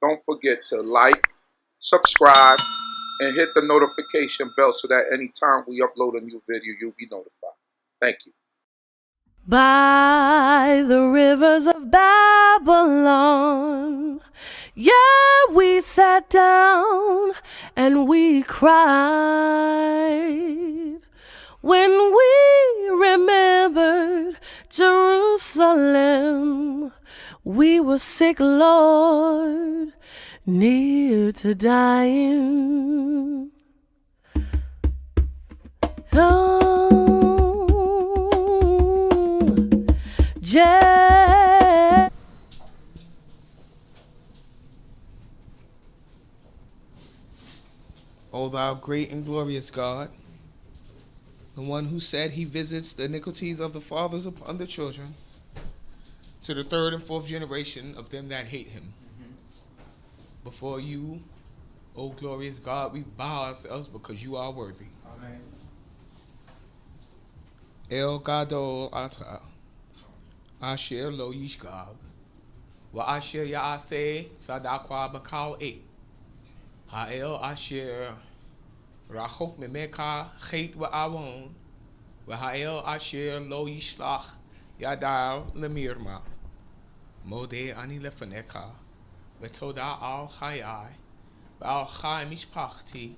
don't forget to like, subscribe, and hit the notification bell so that anytime we upload a new video, you'll be notified. Thank you. By the rivers of Babylon, yeah, we sat down and we cried when we remembered Jerusalem. We were sick, Lord, near to dying. Oh, O thou great and glorious God, the one who said he visits the iniquities of the fathers upon the children, to the third and fourth generation of them that hate him. Before you, O glorious God, we bow ourselves because you are worthy. Amen. El Gadol Ata, Asher Lo Yishgag, Wa Asher Yaase Sadakwa Bakal E, Ha'el Asher Rachok Memeka Chet Wa Awon, Wa Ha'el Asher Lo Yishlach Yadal Lemirma, Mode Ani Lefaneka, Vetoda Al Chayai, Al Chay Mishpachti,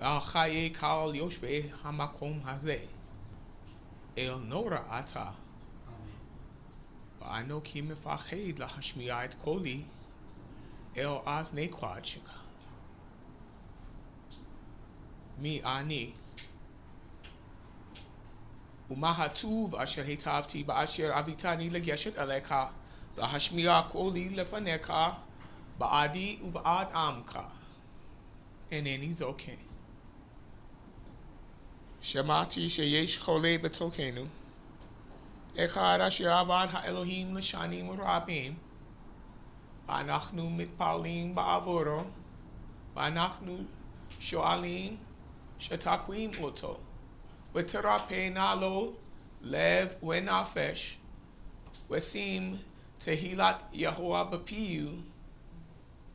Al Chaye Kal Yoshve Hamakom Hazeh, El Nora Ata, Anoki Mefached Lahashmiat Koli, El Azne Quachika, Mi Ani, Umahatuv Asher Hetavti Ba Asher Avitani Legeshet Aleka, Lahashmiat Koli Lefaneka, Ba'adi Uba'ad Amka, and then he's okay. Shemati Sheyesh Chole Betokenu, Echad Asher Avad HaElohim L'Shanim Urabim, V'anachnu Mitpalim Ba'avoro, V'anachnu Shoalim Shetakwim Oto, V'terape Nalo Lev Wenafesh, V'sim Tehilat Yahuwah B'piyu,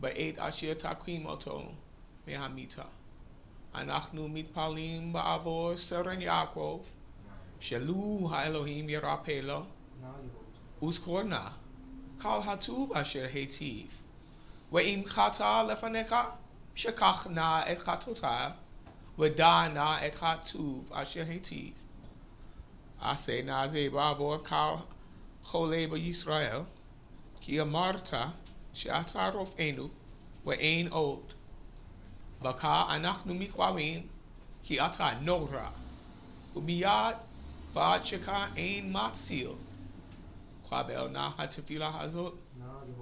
Ba'ed Asher Takwim Oto Mehamita. Anachnu mitpalim ba'avor Seren Yaakov, Shelu ha'Elohim Yerapelo, Uzkorna, Kal hatuv asher hetiv, Ve'im chata lefaneka, Shekachna et chatota, Ve'dana et hatuv asher hetiv. Ase naze ba'avor Kal chole b'Yisrael, Ki amarta, She'ata rof'enu, Ve'ein od. Baka anachnu mikwavim ki ata nora umiyad ba'ad sheka ein matzil kwabel na hatefila hazot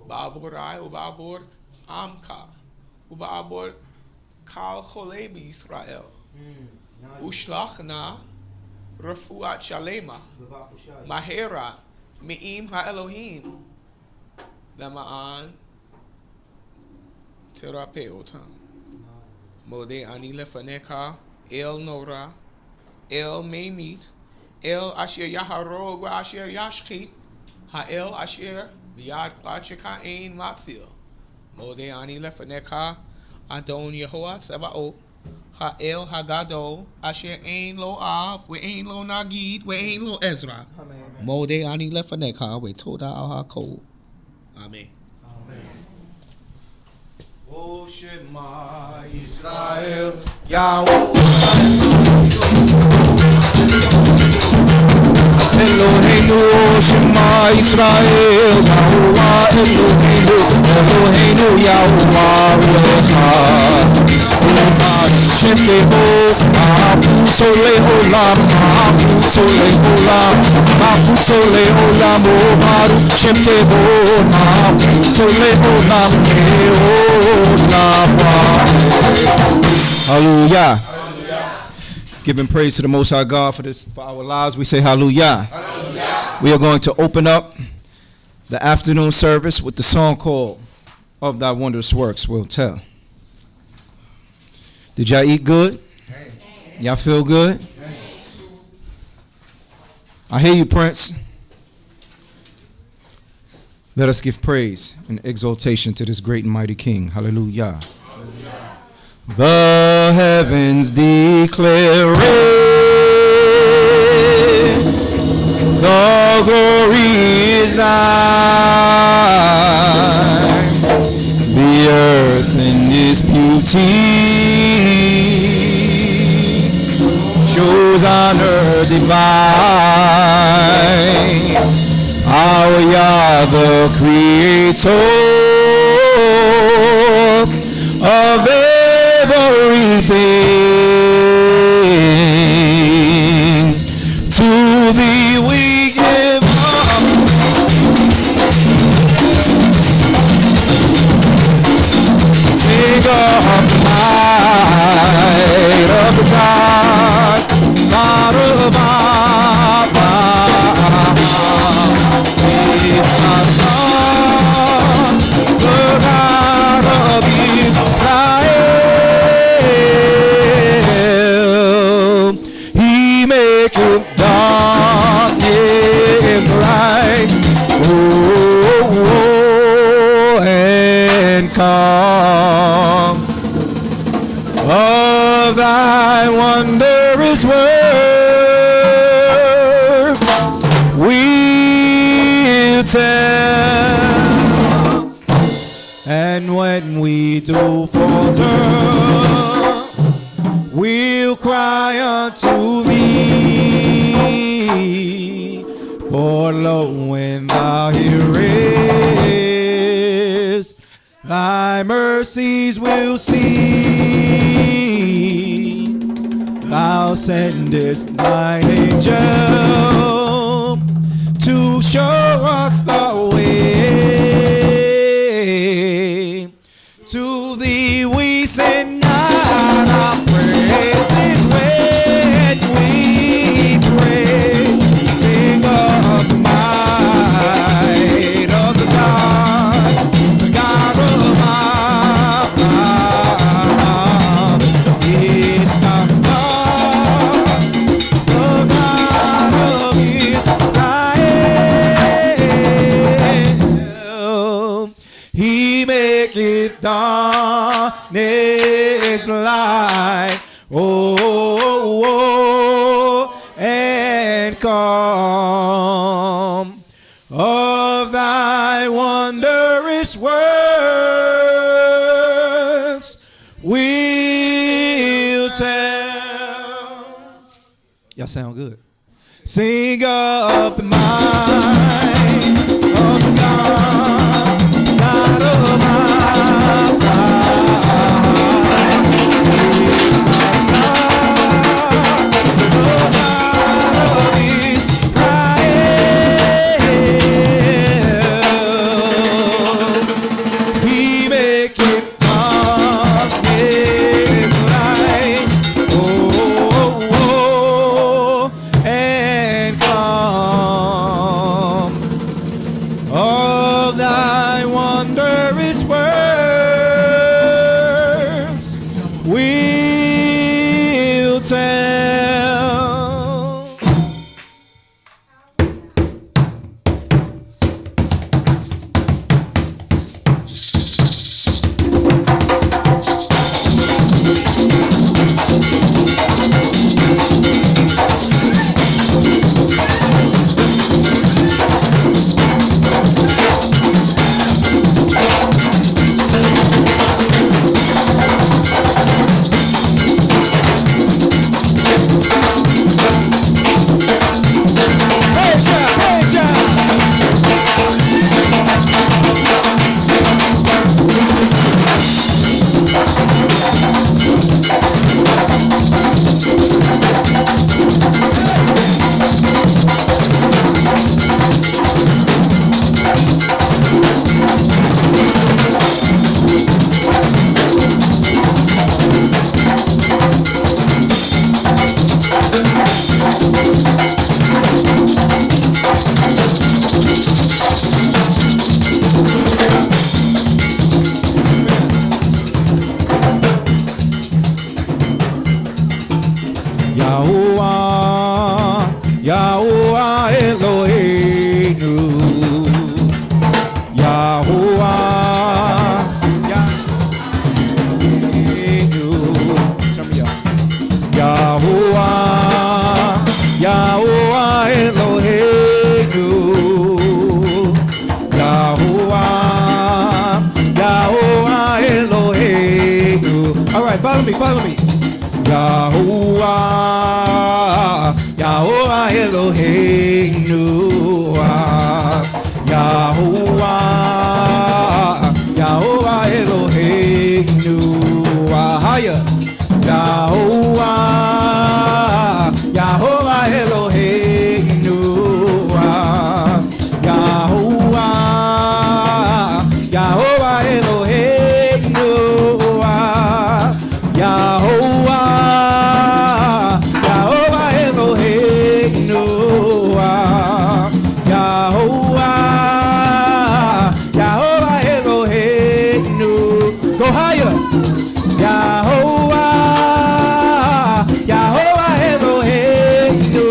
ba'avorai uba'avor amka uba'avor kal chole b'Yisrael ushlachna refuat shalema mahera me'im ha'Elohim lema'an terape otam. Mode Ani Lefaneka, El Nora, El Meimit, El Asher Yaharog, Wa Asher Yashchit, Ha'el Asher B'yad Klacheka Ein Matzil. Mode Ani Lefaneka, Adon Yehoah Tzebaot, Ha'el Hagadol, Asher Ein Lo Av, We Ein Lo Nagid, We Ein Lo Ezra. Mode Ani Lefaneka, We Toda Al HaKol. Amen. O Shema Yisrael, Yahweh Eloheinu, O Shema Yisrael, Yahuwah Eloheinu, Eloheinu Yahuwah Echad. Shem Tevo, Ma'abud Solei Olam, Ma'abud Solei Olam, Ma'abud Solei Olam, O Baruch Shem Tevo, Ma'abud Solei Olam, Hallelujah. Giving praise to the Most High God for our lives. We say hallelujah. Hallelujah. We are going to open up the afternoon service with the song called Of Thy Wondrous Works Will Tell. Did y'all eat good? Y'all feel good? I hear you, Prince. Let us give praise and exaltation to this great and mighty King. Hallelujah. The heavens declare it. The glory is thine. The earth in its beauty shows honor divine. Our Yah, the Creator of everything, to thee we give up. Sing up the might of the God of our it's our God, the God of Israel. He maketh darkness light, and calm. Of thy wondrous works we'll tell, and when we do falter, we'll cry unto thee. For lo, when thou hearest, thy mercies will see. Thou sendest thine angel to show us the way. To thee we send out our praises when we pray. Sing of the might of the God of our God. It's God's God, the God of Israel. He maketh darkness light, and calm. Of thy wondrous works we'll tell. Y'all sound good. Sing up the might of the God of our pride. It's God's God, the God of Israel. He maketh darkness light, and calm. Of thy wondrous works we'll tell. Yahuwah, Yahuwah Eloheinu, follow me. Yahuwah, Yahuwah Eloheinu, Yahuwah, Yahuwah Eloheinu, Ahaya, Yahuwah, Yahuwah Eloheinu, Yahuwah, Yahuwah Eloheinu, Yahuwah, Yahuwah Eloheinu, Yahuwah, Yahuwah Eloheinu. Go higher. Yahuwah, Yahuwah Eloheinu,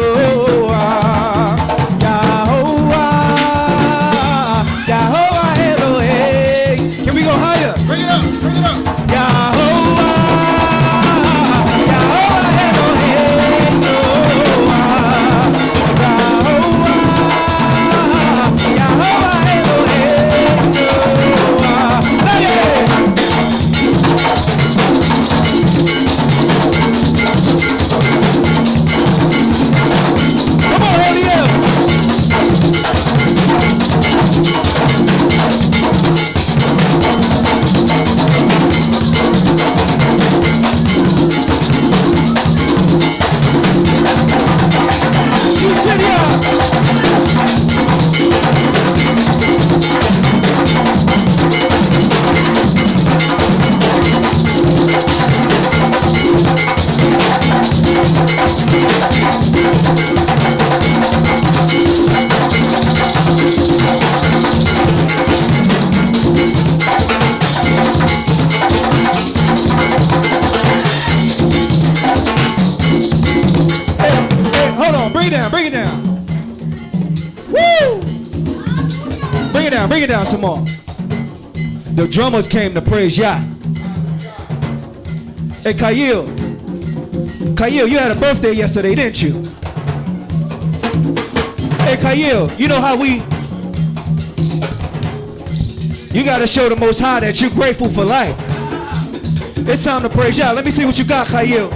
Yahuwah, Yahuwah Eloheinu. Can we go higher? Bring it up, bring it up. Yahuwah, Yahuwah Eloheinu, Yahuwah, Yahuwah Eloheinu. Come on, Haniel. Bring it down. Woo! Bring it down some more. The drummers came to praise Yah. Hey, Kyle, you had a birthday yesterday, didn't you? Hey, Kyle, you know how you got to show the Most High that you're grateful for life. It's time to praise Yah. Let me see what you got, Kyle.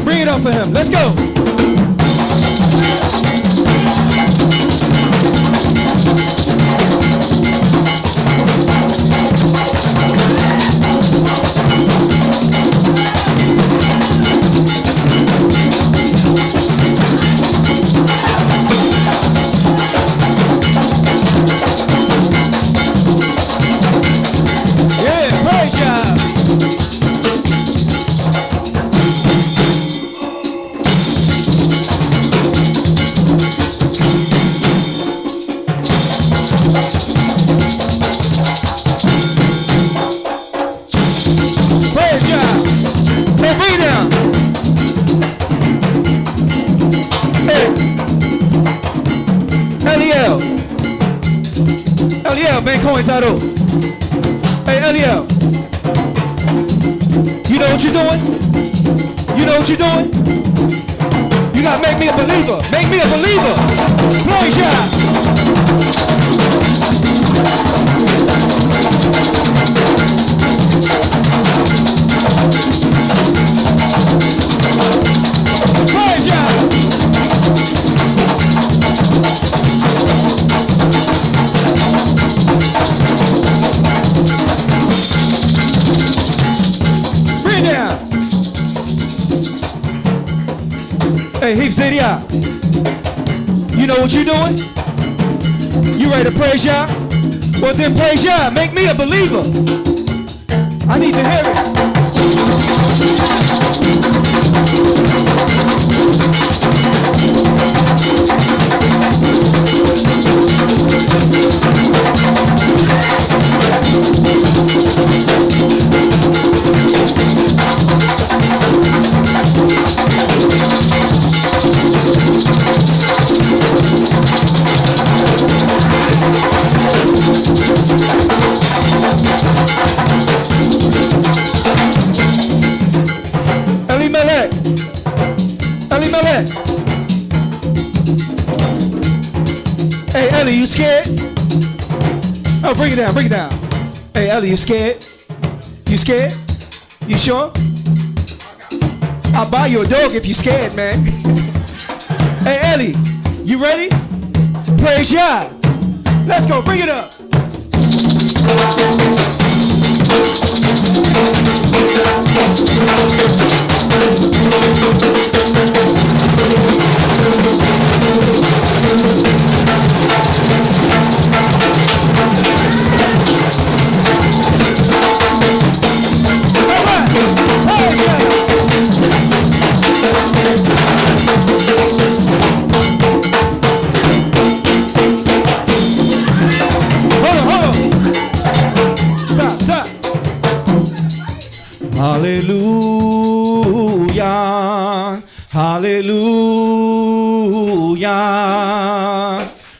Bring it up for him. Let's go. Yeah, praise Yah. Eliel, ben coincido. Hey, Eliel. You know what you're doing? You know what you're doing? You gotta make me a believer. Make me a believer. Praise Yah. Praise Yah. Hey, Hifzidia, you know what you're doing? You ready to praise Yah? Well, then praise Yah. Make me a believer. I need to hear it. Elimelech. Hey, Ellie, you scared? Oh, bring it down, bring it down. Hey, Ellie, you scared? You scared? You sure? I'll buy you a dog if you're scared, man. Hey, Ellie, you ready? Praise Yah. Let's go, bring it up. Hallelujah, hallelujah,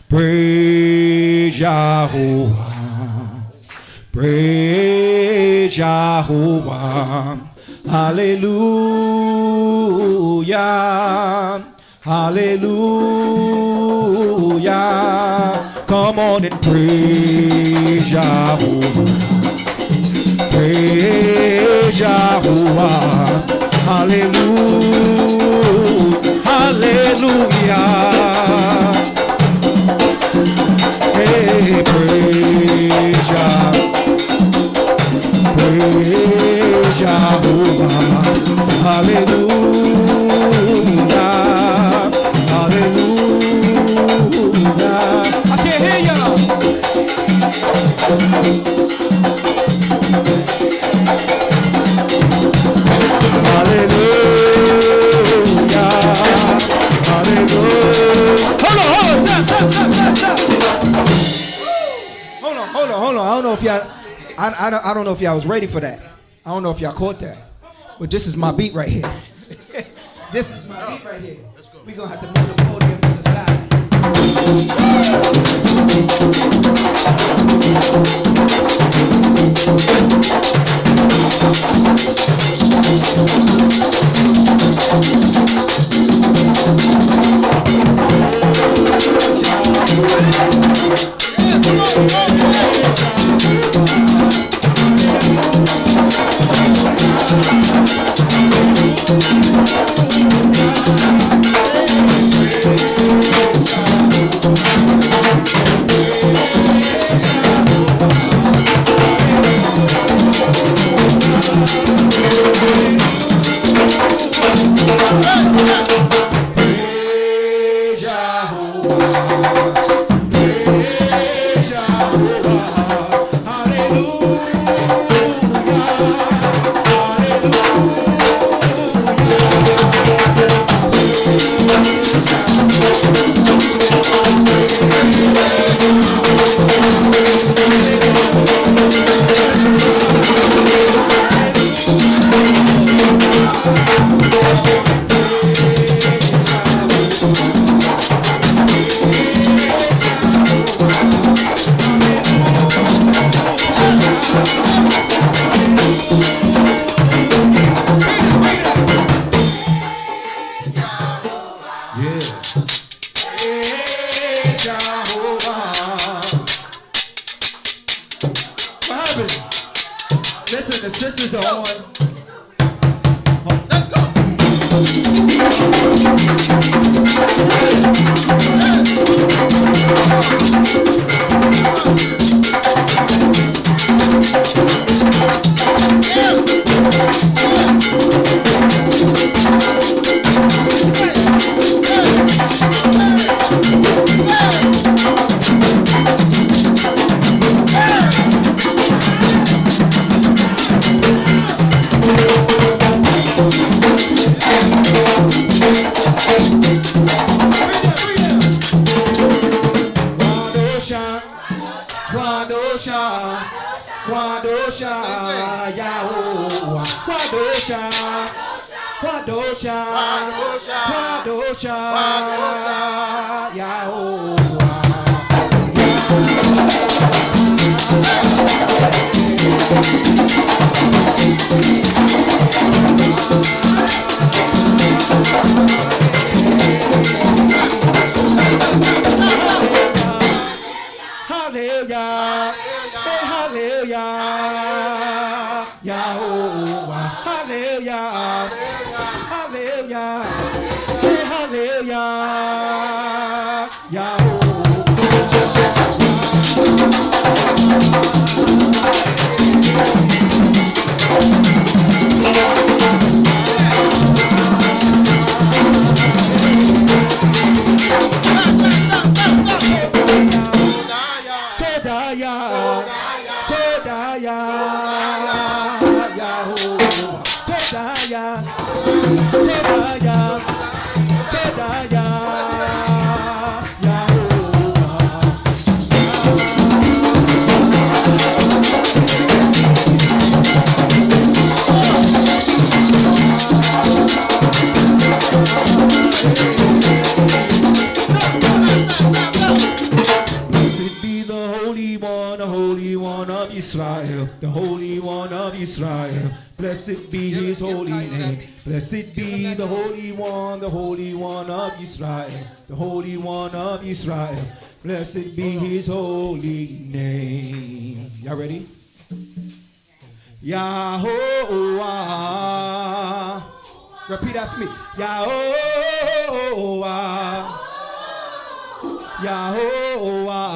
praise Yahuwah, praise Yahuwah, hallelujah, hallelujah, come on and praise Yahuwah. Praise Yahuwah, hallelujah, hallelujah. Hey, praise Yah, praise Yahuwah, hallelujah, hallelujah. I can't hear y'all. Hallelujah, hallelujah. Hold on, stop. Hold on. I don't know if y'all, I don't know if y'all was ready for that. I don't know if y'all caught that. But this is my beat right here. This is my beat right here. We're gonna have to move the podium to the side. Listen, the sisters are on. Let's go. Kwadosha Yahuwah, Kwadosha Yahuwah. Hallelujah, hallelujah, Yahuwah. Hallelujah. Hey, hallelujah. Yahweh. The Holy One of Israel, blessed be His holy name. Blessed be the Holy One of Israel, the Holy One of Israel. Blessed be His holy name. Y'all ready? Yahovah. Repeat after me. Yahovah. Yahovah.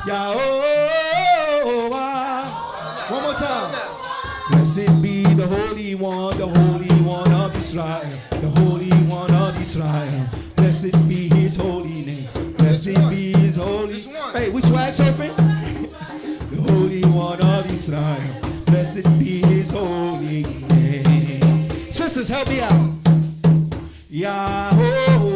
Yahovah. One more time. Blessed be the Holy One of Israel, the Holy One of Israel. Blessed be His holy name. Blessed be His holy. Hey, which flag surfing? The Holy One of Israel. Blessed be His holy name. Sisters, help me out. Yahovah.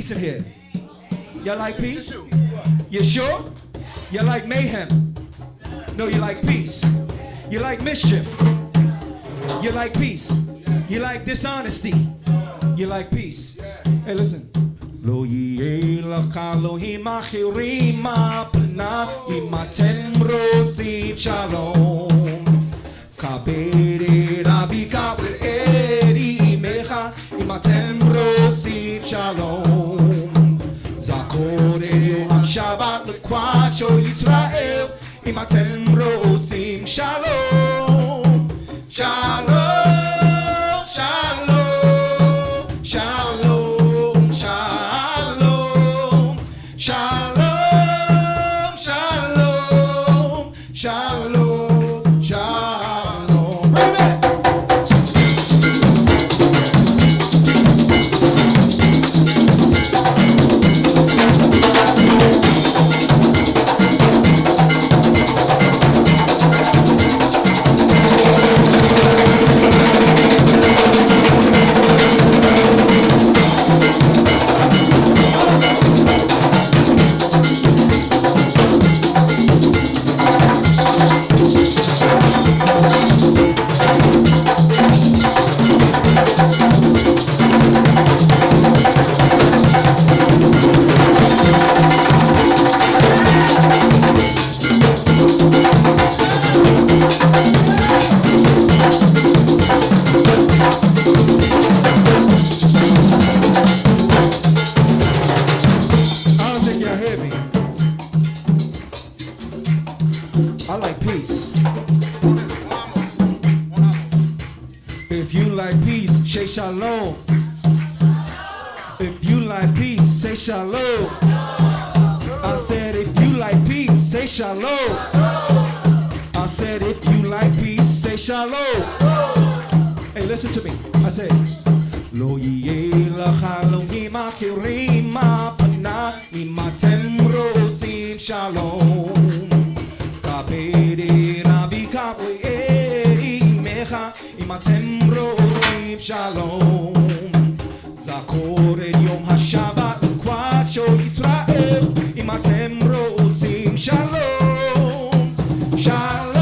In here, you like peace? You sure? You like mayhem? No, you like peace. You like mischief? You like peace? You like dishonesty? You like peace? Hey, listen. Lo yeh l'Elohim achirim apna im atem rotzim shalom kabed Rabbi kabed erimecha im atem rotzim shalom. Shabbat l'kwach o Yisrael im atem rotzim shalom. Shalom, shalom, shalom, shalom, shalom, shalom, shalom, shalom. Amen. Shalom. If you like peace, say shalom. I said if you like peace, say shalom. I said, if you like peace, say shalom. Hey, listen to me. I said, Lo yeh lecha Elohim achirim ma'apana im atem rotzim shalom. Kabed avika ve'imecha im atem rotzim shalom. Zakor et yom haShabbat u'kvadsho Yisrael im atem rotzim shalom. Shalom.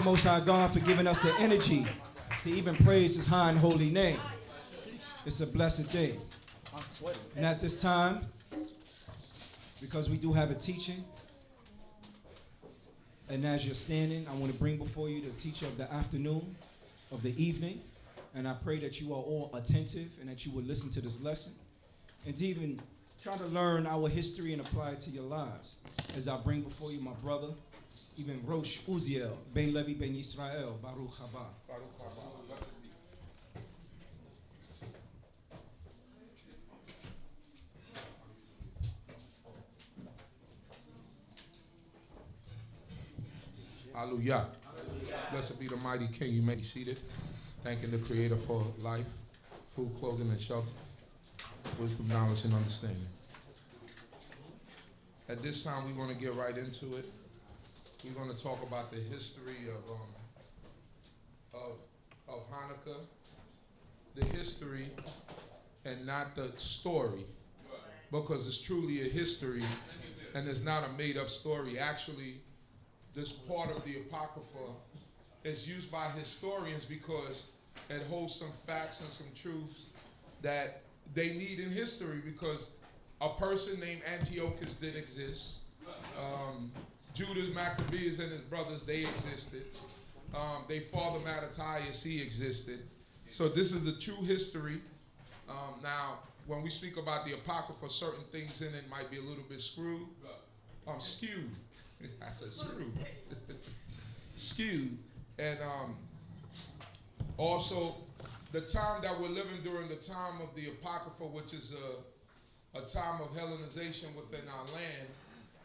Most High God for giving us the energy to even praise His high and holy name. It's a blessed day. And at this time, because we do have a teaching, and as you're standing, I want to bring before you the teacher of the afternoon, of the evening, and I pray that you are all attentive and that you will listen to this lesson and to even try to learn our history and apply it to your lives. As I bring before you my brother, even Rosh Uzziel, Ben Lewi, Ben Yisrael, Baruch haba. Baruch haba. Hallelujah. Blessed be the mighty King. You may be seated. Thanking the Creator for life, food, clothing, and shelter, wisdom, knowledge, and understanding. At this time, we're going to get right into it. We're going to talk about the history of Hanukkah, the history, and not the story, because it's truly a history, and it's not a made-up story. Actually, this part of the Apocrypha is used by historians because it holds some facts and some truths that they need in history, because a person named Antiochus did exist. Judas, Maccabees, and his brothers, they existed. Their father, Mattathias, he existed. So this is the true history. Now, when we speak about the Apocrypha, certain things in it might be a little bit skewed. I said screwed. Skewed. And also, the time that we're living during, the time of the Apocrypha, which is a time of Hellenization within our land,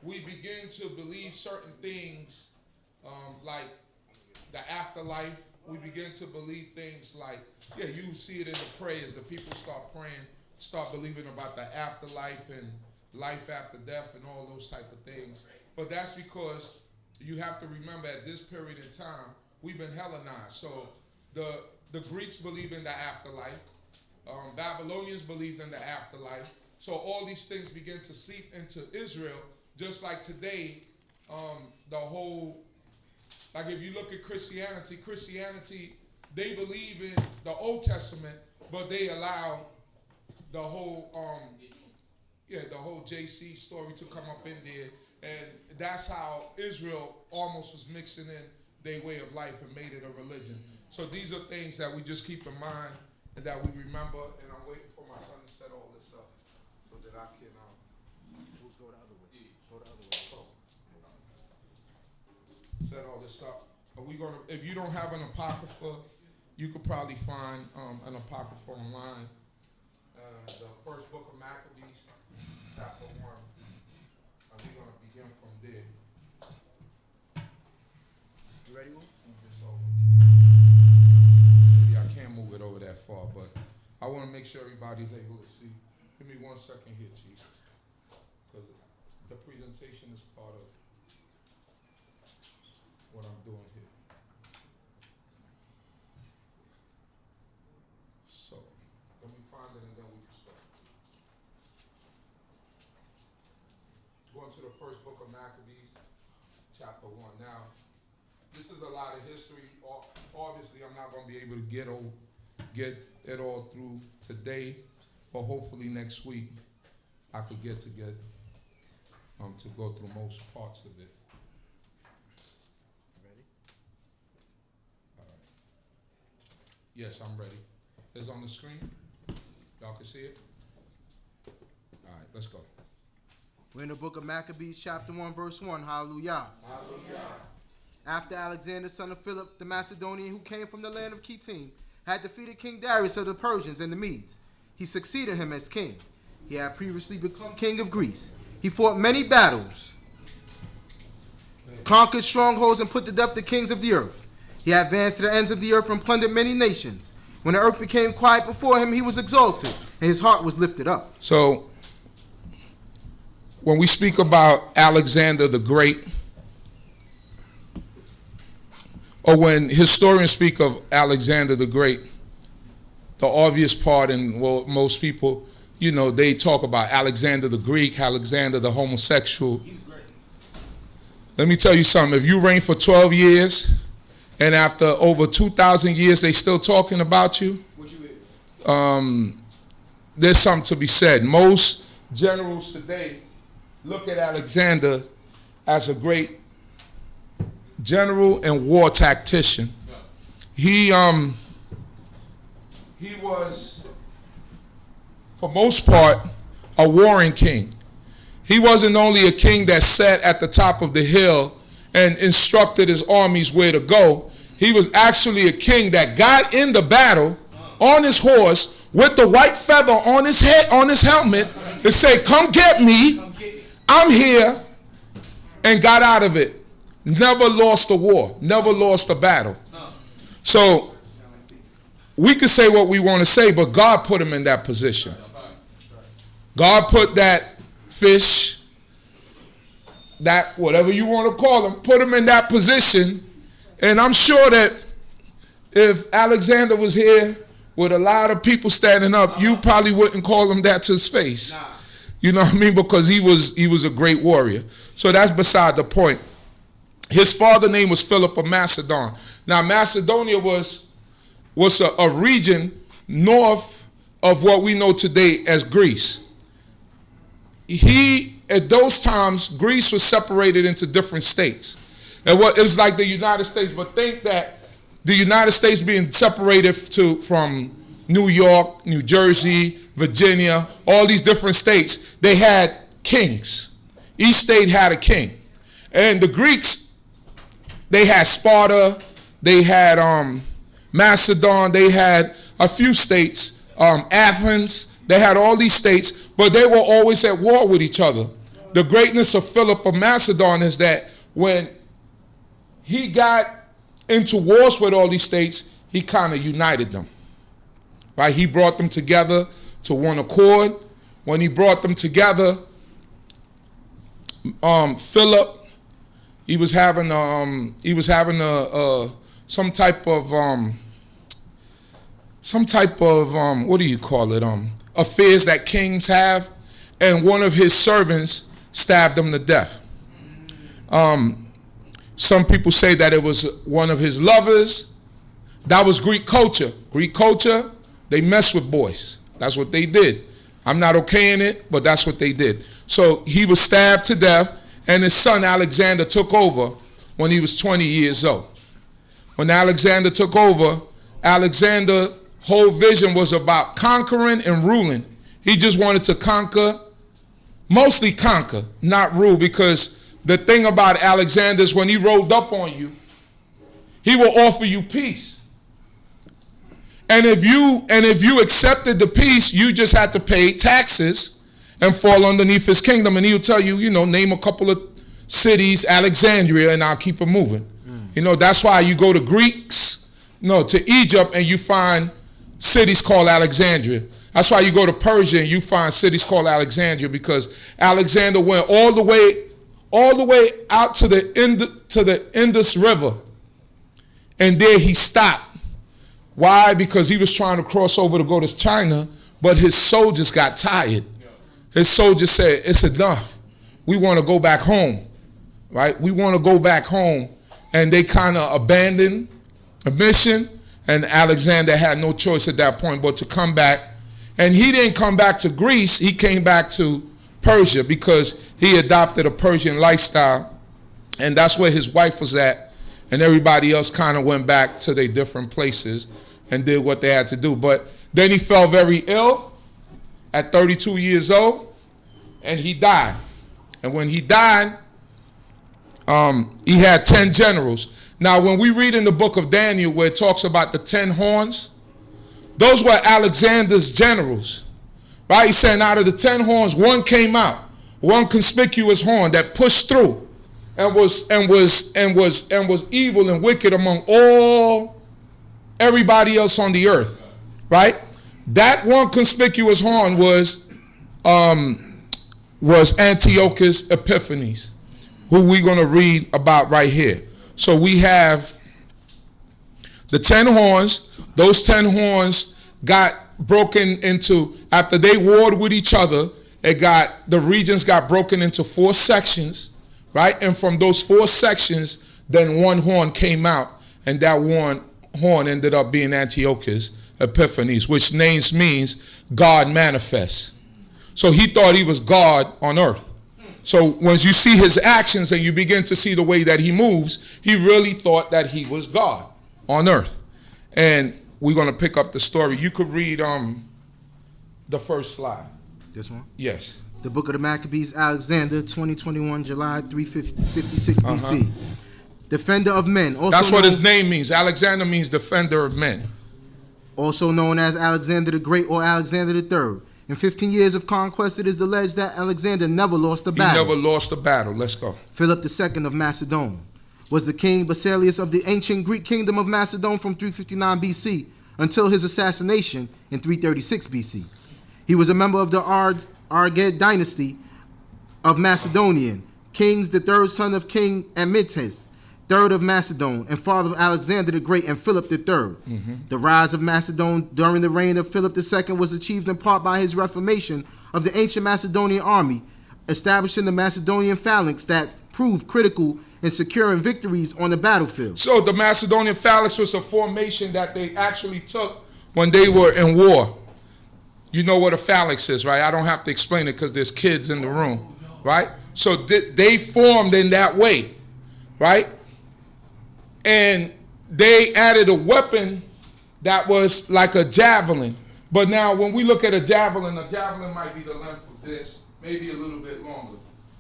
we begin to believe certain things like the afterlife. We begin to believe things like, you see it in the prayers. The people start praying, start believing about the afterlife and life after death and all those type of things. But that's because you have to remember at this period in time, we've been Hellenized. So the Greeks believe in the afterlife. Babylonians believed in the afterlife. So all these things begin to seep into Israel. Just like today, the whole, like if you look at Christianity, they believe in the Old Testament, but they allow the whole, the whole JC story to come up in there. And that's how Israel almost was mixing in their way of life and made it a religion. So these are things that we just keep in mind and that we remember. And I'm waiting for my son to set all this up so that I can, go the other way. Go the other way. Set all this up. Are we gonna? If you don't have an Apocrypha, you could probably find an Apocrypha online. The first book of Maccabees, chapter 1. We're going to begin from there. You ready, Will? Maybe I can't move it over that far, but I want to make sure everybody's able to see. Give me 1 second here, Chief, because the presentation is part of what I'm doing here. So, let me find it and then we can start. to the first book of Maccabees, chapter 1. Now, this is a lot of history. Obviously, I'm not going to be able to get it all through today, but hopefully next week I could get to go through most parts of it. Ready? All right. Yes, I'm ready. It's on the screen. Y'all can see it? All right, let's go. We're in the book of Maccabees, chapter 1, verse 1. Hallelujah. Hallelujah. After Alexander, son of Philip the Macedonian, who came from the land of Kittim, had defeated King Darius of the Persians and the Medes, he succeeded him as king. He had previously become king of Greece. He fought many battles, conquered strongholds, and put to death the kings of the earth. He advanced to the ends of the earth and plundered many nations. When the earth became quiet before him, he was exalted, and his heart was lifted up. So, when we speak about Alexander the Great, or when historians speak of Alexander the Great, the obvious part, and well, most people, you know, they talk about Alexander the Greek, Alexander the homosexual. Let me tell you something. If you reign for 12 years, and after over 2,000 years, they still talking about you, there's something to be said. Most generals today look at Alexander as a great general and war tactician. He was, for most part, a warring king. He wasn't only a king that sat at the top of the hill and instructed his armies where to go. He was actually a king that got in the battle on his horse with the white feather on his head, on his helmet, and said, "Come get me, I'm here," and got out of it. Never lost a war, never lost a battle. So we can say what we want to say, but God put him in that position. God put that fish, that whatever you want to call him, put him in that position. And I'm sure that if Alexander was here with a lot of people standing up, you probably wouldn't call him that to his face. You know what I mean? Because he was a great warrior. So that's beside the point. His father's name was Philip of Macedon. Now, Macedonia was a region north of what we know today as Greece. At those times, Greece was separated into different states. And it was like the United States, but think that the United States being separated from New York, New Jersey, Virginia, all these different states, they had kings. Each state had a king. And the Greeks, they had Sparta, they had Macedon, they had a few states, Athens, they had all these states, but they were always at war with each other. The greatness of Philip of Macedon is that when he got into wars with all these states, he kind of united them. Right? He brought them together to one accord. When he brought them together, Philip, he was having some type of what do you call it? Affairs that kings have, and one of his servants stabbed him to death. Some people say that it was one of his lovers. That was Greek culture. Greek culture, they mess with boys. That's what they did. I'm not okaying it, but that's what they did. So he was stabbed to death, and his son Alexander took over when he was 20 years old. When Alexander took over, Alexander's whole vision was about conquering and ruling. He just wanted to conquer, mostly conquer, not rule, because the thing about Alexander is when he rolled up on you, he will offer you peace. And if you accepted the peace, you just had to pay taxes and fall underneath his kingdom. And he'll tell you, name a couple of cities, Alexandria, and I'll keep it moving. That's why you go to to Egypt, and you find cities called Alexandria. That's why you go to Persia and you find cities called Alexandria, because Alexander went all the way out to the Indus River, and there he stopped. Why? Because he was trying to cross over to go to China, but his soldiers got tired. His soldiers said, "It's enough. we want to go back home, right? We want to go back home. And they kind of abandoned a mission, and Alexander had no choice at that point but to come back. And he didn't come back to Greece, he came back to Persia because he adopted a Persian lifestyle, and that's where his wife was at, and everybody else kind of went back to their different places and did what they had to do. But then he fell very ill at 32 years old, and he died. And when he died, he had 10 generals. Now, when we read in the book of Daniel where it talks about the 10 horns, those were Alexander's generals, right? He said out of the 10 horns, one came out, one conspicuous horn that pushed through and was evil and wicked among everybody else on the earth, right? That one conspicuous horn was Antiochus Epiphanes, who we're going to read about right here. So we have the 10 horns. Those 10 horns got broken into, after they warred with each other, the regions got broken into 4 sections, right? And from those 4 sections, then one horn came out, and that one horn ended up being Antiochus Epiphanes, which names means God manifests. So he thought he was God on earth. So once you see his actions and you begin to see the way that he moves, he really thought that he was God on earth. And we're going to pick up the story. You could read the first slide. This one? Yes. The book of the Maccabees, Alexander, 2021, July 356 BC. Defender of men. Also That's what his name means. Alexander means defender of men. Also known as Alexander the Great or Alexander the Third. In 15 years of conquest, it is alleged that Alexander never lost a battle. He never lost a battle. Let's go. Philip II of Macedon was the king Basileus of the ancient Greek kingdom of Macedon from 359 BC until his assassination in 336 BC. He was a member of the Argead dynasty of Macedonian kings, the third son of King Amyntas, third of Macedon, and father of Alexander the Great and Philip III. Mm-hmm. The rise of Macedon during the reign of Philip II was achieved in part by his reformation of the ancient Macedonian army, establishing the Macedonian phalanx that proved critical in securing victories on the battlefield. So the Macedonian phalanx was a formation that they actually took when they were in war. You know what a phalanx is, right? I don't have to explain it because there's kids in the room, right? So they formed in that way, right? And they added a weapon that was like a javelin. But now when we look at a javelin might be the length of this, maybe a little bit longer.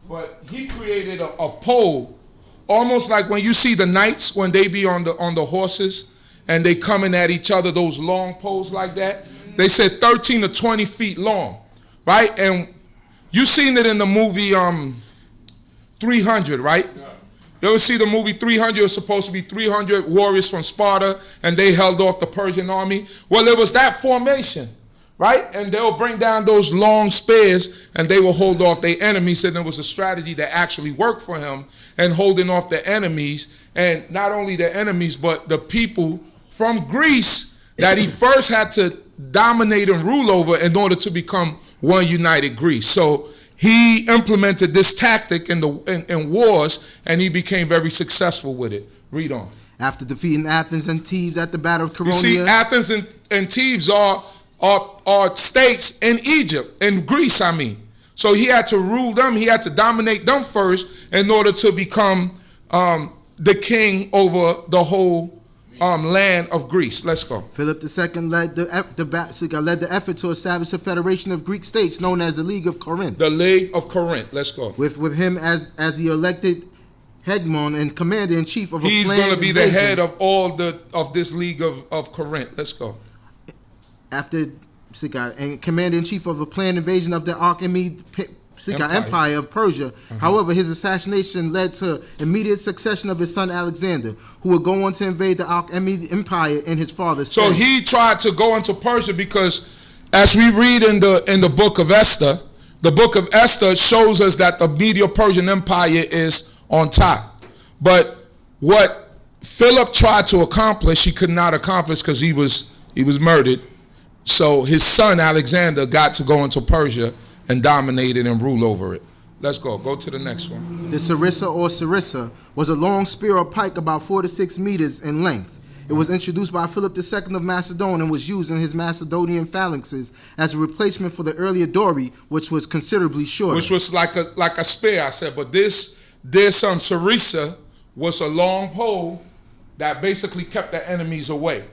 But he created a pole, almost like when you see the knights when they be on the horses and they coming at each other, those long poles like that. They said 13 to 20 feet long, right? And you seen it in the movie 300, right? You ever see the movie 300? It was supposed to be 300 warriors from Sparta, and they held off the Persian army. Well, it was that formation, right? And they'll bring down those long spears, and they will hold off their enemies. And it was a strategy that actually worked for him, and holding off the enemies, and not only the enemies, but the people from Greece that he first had to dominate and rule over in order to become one united Greece. So he implemented this tactic in wars, and he became very successful with it. Read on. After defeating Athens and Thebes at the Battle of Chaeronea. You see, Athens and Thebes are states in Egypt, in Greece, I mean. So he had to rule them. He had to dominate them first in order to become the king over the whole land of Greece. Let's go. Philip II led the effort to establish a federation of Greek states known as the League of Corinth. The League of Corinth. Let's go. With him as the elected hegemon and commander-in-chief of a planned invasion. He's going to be the head of all of this League of Corinth. Let's go. And commander-in-chief of a planned invasion of the Achaemenid Empire of Persia. However, his assassination led to immediate succession of his son Alexander, who would go on to invade the Achaemenid Empire in his father's stead. So he tried to go into Persia because, as we read in the book of Esther, the book of Esther shows us that the Medo-Persian Empire is on top. But what Philip tried to accomplish, he could not accomplish because he was murdered. So his son Alexander got to go into Persia and dominate it and rule over it. Let's go. Go to the next one. The sarissa or sarissa was a long spear or pike about 4 to 6 meters in length. It was introduced by Philip II of Macedon and was used in his Macedonian phalanxes as a replacement for the earlier dory, which was considerably shorter. Which was like a spear, I said. But this sarissa was a long pole that basically kept the enemies away.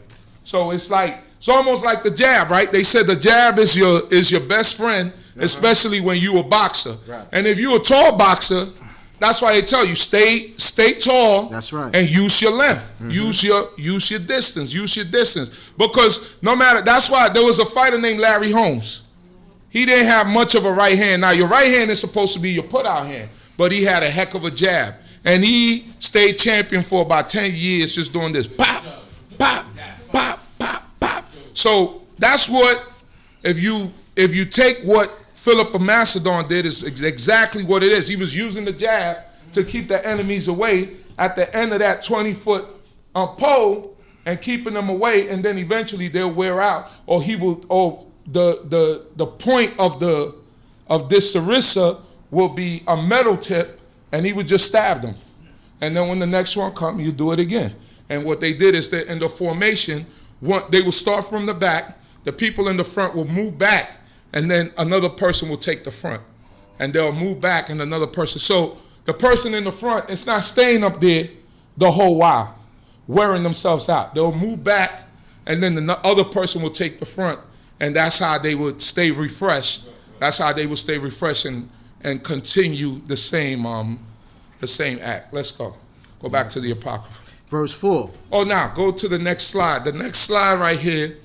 So it's almost like the jab, right? They said the jab is your best friend, especially when you a boxer. Right. And if you a tall boxer, that's why they tell you stay tall. That's right. And use your length. Use your distance. Because no matter, that's why there was a fighter named Larry Holmes. He didn't have much of a right hand. Now your right hand is supposed to be your put out hand, but he had a heck of a jab. And he stayed champion for about 10 years just doing this. Pop, pop, pop, pop, pop. So that's what, if you take what Philip of Macedon did, is exactly what it is. He was using the jab to keep the enemies away at the end of that 20-foot pole and keeping them away, and then eventually they'll wear out, or the point of this sarissa will be a metal tip, and he would just stab them. And then when the next one comes, you do it again. And what they did is that in the formation, they will start from the back, the people in the front will move back, and then another person will take the front. And they'll move back and another person. So the person in the front is not staying up there the whole while, wearing themselves out. They'll move back, and then the other person will take the front, and that's how they would stay refreshed. That's how they would stay refreshed and continue the same act. Let's go. Go back to the Apocrypha. Verse 4. Oh, now go to the next slide. The next slide right here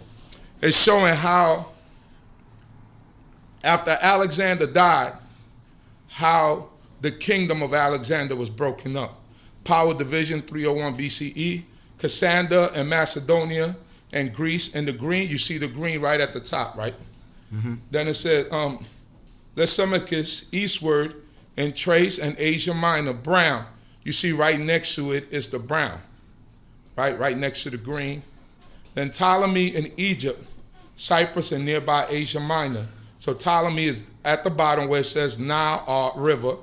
is showing how, after Alexander died, how the kingdom of Alexander was broken up. Power division, 301 BCE. Cassander and Macedonia and Greece in the green. You see the green right at the top, right? Then it said, Lysimachus eastward, and Thrace and Asia Minor, brown. You see right next to it is the brown, right next to the green. Then Ptolemy in Egypt, Cyprus and nearby Asia Minor. So Ptolemy is at the bottom where it says Nile River,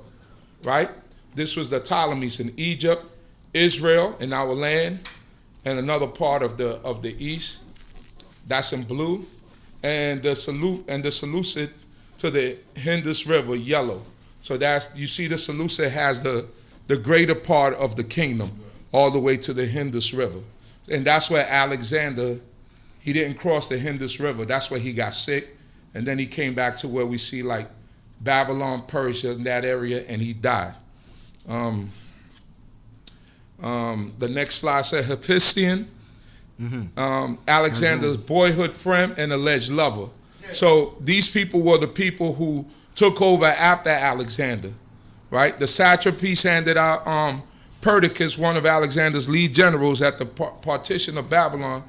right? This was the Ptolemies in Egypt, Israel in our land, and another part of the east. That's in blue. And the Seleucid to the Indus River, yellow. So you see the Seleucid has the greater part of the kingdom all the way to the Indus River. And that's where Alexander, he didn't cross the Indus River. That's where he got sick. And then he came back to where we see like Babylon, Persia, in that area, and he died. The next slide said Hephaestion, Alexander's boyhood friend and alleged lover. So these people were the people who took over after Alexander, right? The satrapies handed out Perdiccas, one of Alexander's lead generals at the partition of Babylon,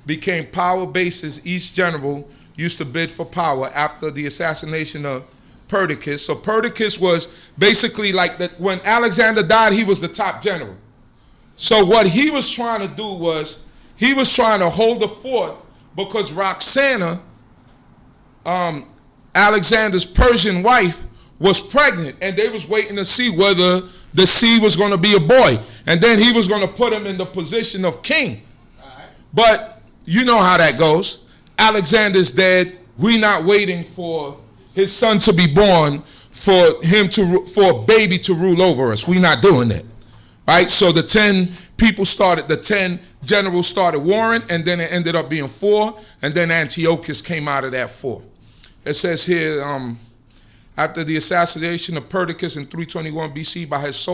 became power bases. Each general used to bid for power after the assassination of Perdiccas. So Perdiccas was basically like when Alexander died, he was the top general. So what he was trying to do was he was trying to hold the fort because Roxana, Alexander's Persian wife, was pregnant, and they was waiting to see whether the seed was going to be a boy, and then he was going to put him in the position of king. But you know how that goes. Alexander's dead. We not waiting for his son to be born for a baby to rule over us. We not doing that, right? So the 10 generals started warring, and then it ended up being 4, and then Antiochus came out of that 4. It says here, after the assassination of Perdiccas in 321 BC by his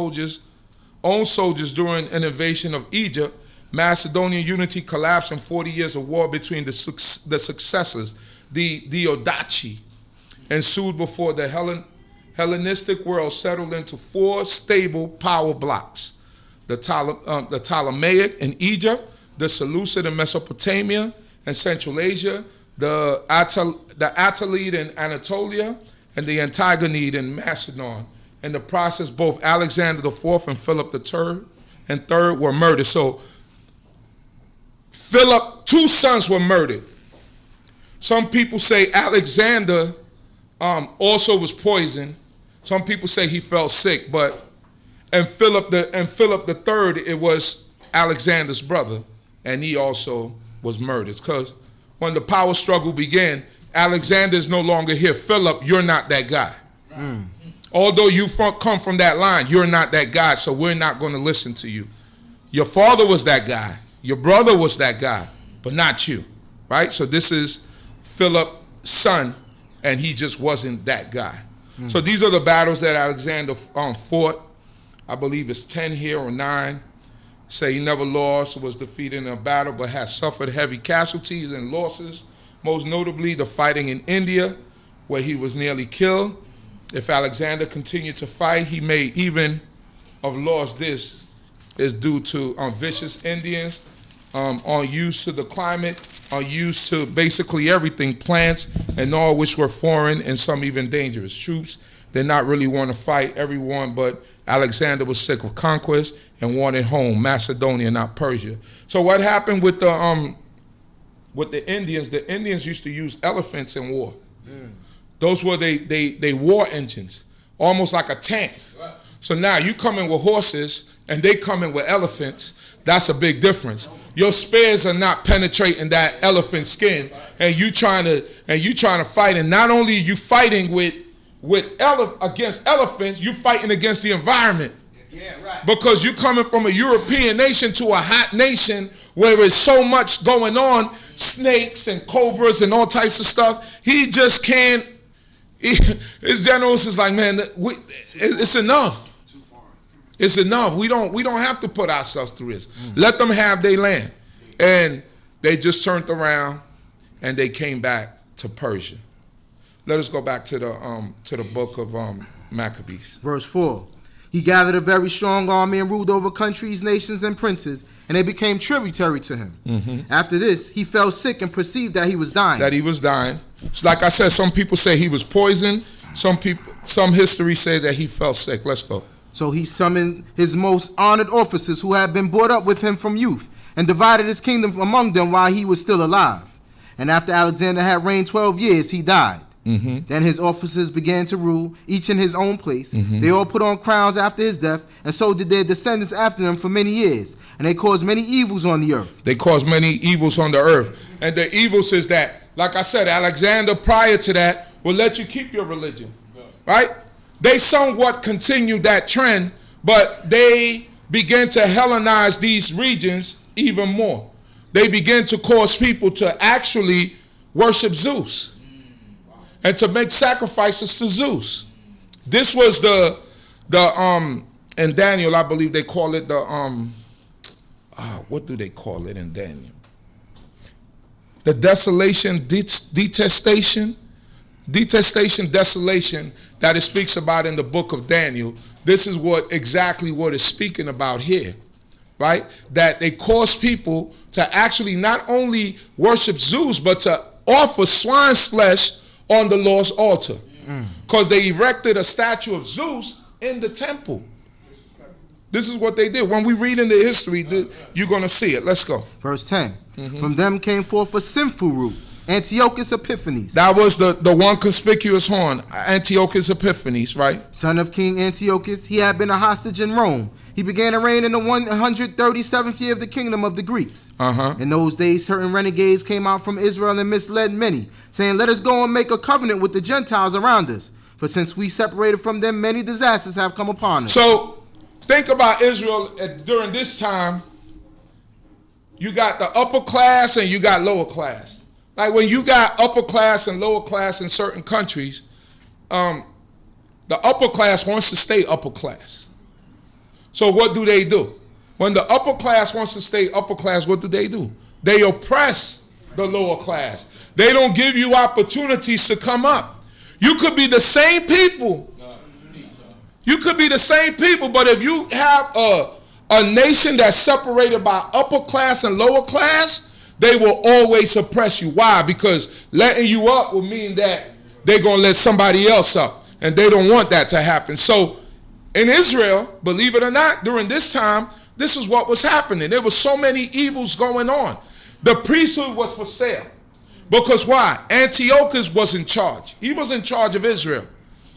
own soldiers during an invasion of Egypt, Macedonian unity collapsed in 40 years of war between the successors, the Diadochi, ensued before the Hellenistic world settled into 4 stable power blocks: the Ptolemaic in Egypt, the Seleucid in Mesopotamia and Central Asia, the Attalid in Anatolia, and the Antigonid in Macedon. In the process, both Alexander IV and Philip III were murdered. So Philip, 2 sons were murdered. Some people say Alexander also was poisoned. Some people say he fell sick, but and Philip the Third, it was Alexander's brother, and he also was murdered. Because when the power struggle began, Alexander is no longer here. Philip, you're not that guy. Although you come from that line, you're not that guy, so we're not going to listen to you. Your father was that guy. Your brother was that guy, but not you, right? So this is Philip's son, and he just wasn't that guy. So these are the battles that Alexander fought. I believe it's 10 here or 9. Say he never lost, was defeated in a battle, but has suffered heavy casualties and losses, most notably the fighting in India, where he was nearly killed. If Alexander continued to fight, he may even have lost this. Is due to vicious Indians, unused to the climate, unused to basically everything, plants and all, which were foreign and some even dangerous. Troops did not really want to fight everyone, but Alexander was sick of conquest and wanted home, Macedonia, not Persia. So what happened with the Indians? The Indians used to use elephants in war. Those were they war engines, almost like a tank. So now you come in with horses and they come in with elephants. That's a big difference. Your spears are not penetrating that elephant skin, and you trying to fight. And not only are you fighting against elephants, you fighting against the environment. Because you're coming from a European nation to a hot nation where there's so much going on, snakes and cobras and all types of stuff. He just can't. His generals is like, man, it's enough. It's enough. We don't have to put ourselves through this. Let them have their land. And they just turned around and they came back to Persia. Let us go back to the book of Maccabees. Verse 4. He gathered a very strong army and ruled over countries, nations, and princes, and they became tributary to him. After this, he fell sick and perceived that he was dying. It's like I said, some people say he was poisoned. Some history say that he fell sick. Let's go. So he summoned his most honored officers who had been brought up with him from youth and divided his kingdom among them while he was still alive. And after Alexander had reigned 12 years, he died. Then his officers began to rule, each in his own place. They all put on crowns after his death, and so did their descendants after them for many years. And they caused many evils on the earth. And the evils is that, like I said, Alexander prior to that will let you keep your religion, right? They somewhat continued that trend, but they began to Hellenize these regions even more. They began to cause people to actually worship Zeus and to make sacrifices to Zeus. This was the in Daniel, I believe they call it the what do they call it in Daniel? The desolation, detestation, desolation that it speaks about in the book of Daniel. This is exactly what it's speaking about here, right? That they caused people to actually not only worship Zeus, but to offer swine's flesh on the Lord's altar. Because they erected a statue of Zeus in the temple. This is what they did. When we read in the history, you're going to see it. Let's go. Verse 10. From them came forth a sinful root, Antiochus Epiphanes. That was the one conspicuous horn, Antiochus Epiphanes, right? Son of King Antiochus, he had been a hostage in Rome. He began to reign in the 137th year of the kingdom of the Greeks. In those days, certain renegades came out from Israel and misled many, saying, let us go and make a covenant with the Gentiles around us. For since we separated from them, many disasters have come upon us. So, think about Israel during this time. You got the upper class and you got lower class. Like when you got upper class and lower class in certain countries, the upper class wants to stay upper class. So what do? When the upper class wants to stay upper class, what do? They oppress the lower class. They don't give you opportunities to come up. You could be the same people. But if you have a nation that's separated by upper class and lower class, they will always oppress you. Why? Because letting you up will mean that they're going to let somebody else up. And they don't want that to happen. So in Israel, believe it or not, during this time, this is what was happening. There were so many evils going on. The priesthood was for sale. Because why? Antiochus was in charge. He was in charge of Israel,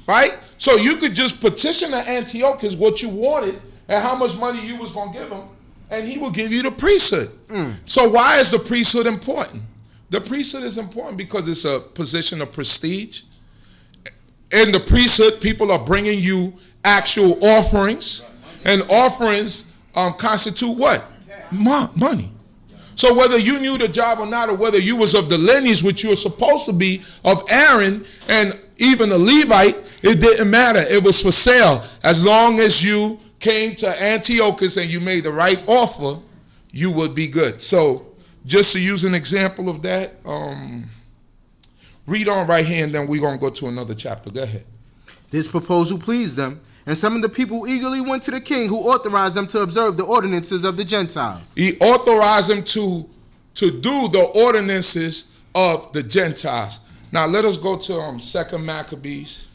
right? So you could just petition to Antiochus what you wanted and how much money you was going to give him, and he will give you the priesthood. So why is the priesthood important? The priesthood is important because it's a position of prestige. In the priesthood, people are bringing you actual offerings, and offerings constitute what? Money. So whether you knew the job or not, or whether you was of the lineage which you were supposed to be of Aaron and even a Levite, it didn't matter. It was for sale. As long as you came to Antiochus and you made the right offer, you would be good. So just to use an example of that, read on right here, and then we're going to go to another chapter. Go ahead. This proposal pleased them, and some of the people eagerly went to the king, who authorized them to observe the ordinances of the Gentiles. He authorized them to do the ordinances of the Gentiles. Now let us go to 2 Maccabees.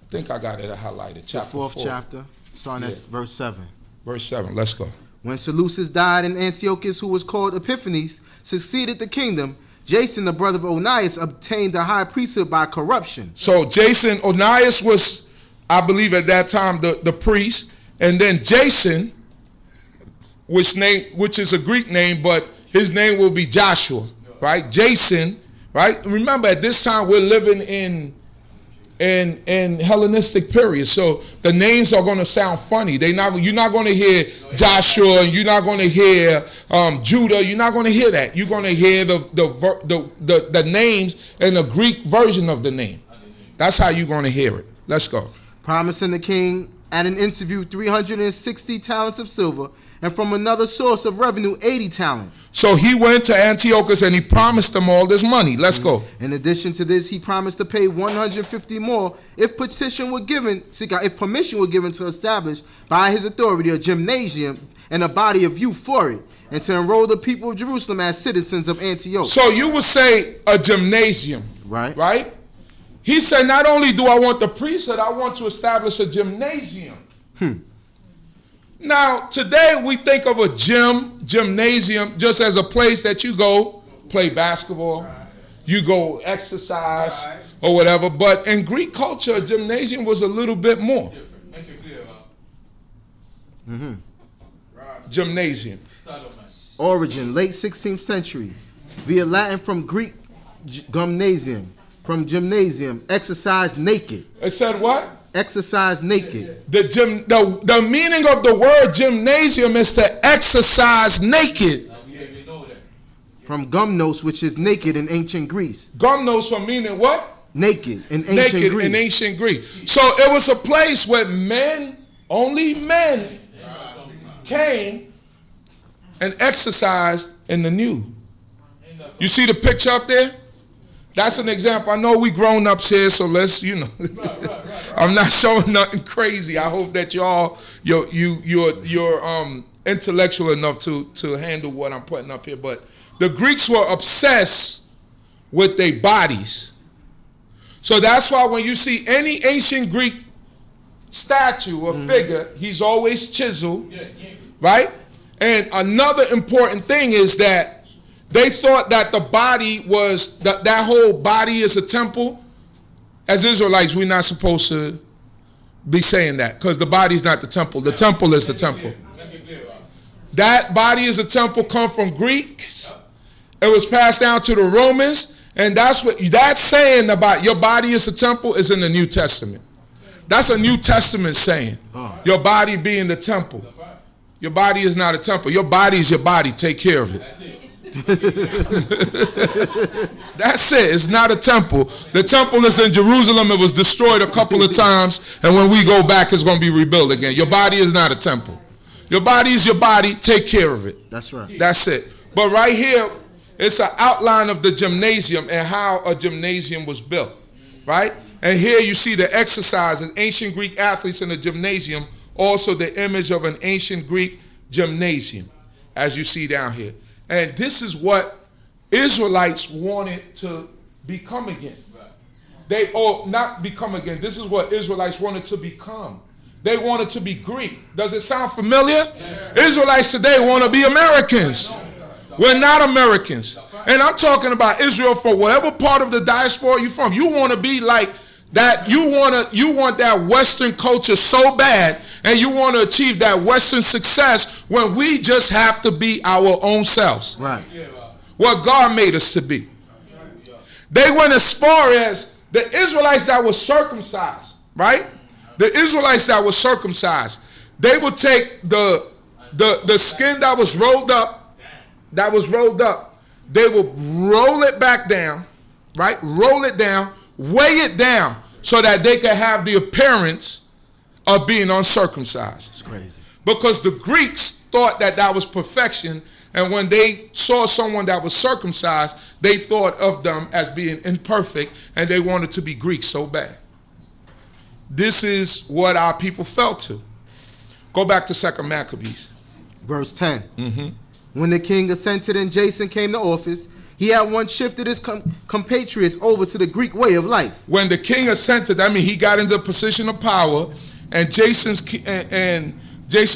I think I got it highlighted. Chapter The 4th 4. chapter, starting at verse 7. Verse 7. Let's go. When Seleucus died and Antiochus, who was called Epiphanes, succeeded the kingdom, Jason, the brother of Onias, obtained the high priesthood by corruption. So Jason, Onias was, I believe at that time, the priest. And then Jason, which is a Greek name, but his name will be Joshua, right? Jason, right? Remember, at this time, we're living in Hellenistic period, so the names are going to sound funny. You're not going to hear Joshua, and you're not going to hear Judah. You're not going to hear that. You're going to hear the names in the Greek version of the name. That's how you're going to hear it. Let's go. Promising the king at an interview 360 talents of silver, and from another source of revenue 80 talents. So he went to Antiochus and he promised them all this money. Let's go. In addition to this, he promised to pay 150 more if permission were given to establish by his authority a gymnasium and a body of youth for it, and to enroll the people of Jerusalem as citizens of Antioch. So you would say a gymnasium, right? He said, not only do I want the priesthood, I want to establish a gymnasium. Now, today we think of a gymnasium, just as a place that you go play basketball, you go exercise, or whatever. But in Greek culture, a gymnasium was a little bit more. Gymnasium. Origin, late 16th century. Via Latin from Greek, gymnasium. From gymnasium, exercise naked. It said what? Exercise naked. The meaning of the word gymnasium is to exercise naked. From gumnos, which is naked in ancient Greece. Gumnos for meaning what? Naked in ancient Greece. In ancient Greece. So it was a place where only men came and exercised in the nude. You see the picture up there? That's an example. I know we grown ups here, so let's, I'm not showing nothing crazy. I hope that you're intellectual enough to handle what I'm putting up here. But the Greeks were obsessed with their bodies. So that's why when you see any ancient Greek statue or figure, he's always chiseled, right? And another important thing is that they thought that the body was, that whole body is a temple. As Israelites, we're not supposed to be saying that, because the body's not the temple. The temple is the temple. That body is a temple come from Greeks. It was passed down to the Romans, and that's saying about your body is a temple is in the New Testament. That's a New Testament saying. Your body being the temple. Your body is not a temple. Your body is your body. Take care of it. That's it. It's not a temple. The temple is in Jerusalem. It was destroyed a couple of times, and when we go back, it's going to be rebuilt again. Your body is not a temple. Your body is your body. Take care of it. That's right. That's it. But right here, it's an outline of the gymnasium and how a gymnasium was built, right? And here you see the exercises, ancient Greek athletes in the gymnasium, also the image of an ancient Greek gymnasium, as you see down here. And this is what Israelites wanted to become again. Not become again. This is what Israelites wanted to become. They wanted to be Greek. Does it sound familiar? Yeah. Israelites today want to be Americans. We're not Americans. And I'm talking about Israel for whatever part of the diaspora you're from. You want to be like that you want that Western culture so bad, and you want to achieve that Western success when we just have to be our own selves. Right. What God made us to be. They went as far as the Israelites that were circumcised, right? The Israelites that were circumcised, they would take the skin that was rolled up, they would roll it back down, right? Roll it down, weigh it down, so that they could have the appearance of being uncircumcised. It's crazy. Because the Greeks thought that was perfection, and when they saw someone that was circumcised, they thought of them as being imperfect, and they wanted to be Greeks so bad. This is what our people fell to. Go back to 2 Maccabees. Verse 10. When the king assented and Jason came to office, he at once shifted his compatriots over to the Greek way of life. When the king assented, that means he got into a position of power, and Jason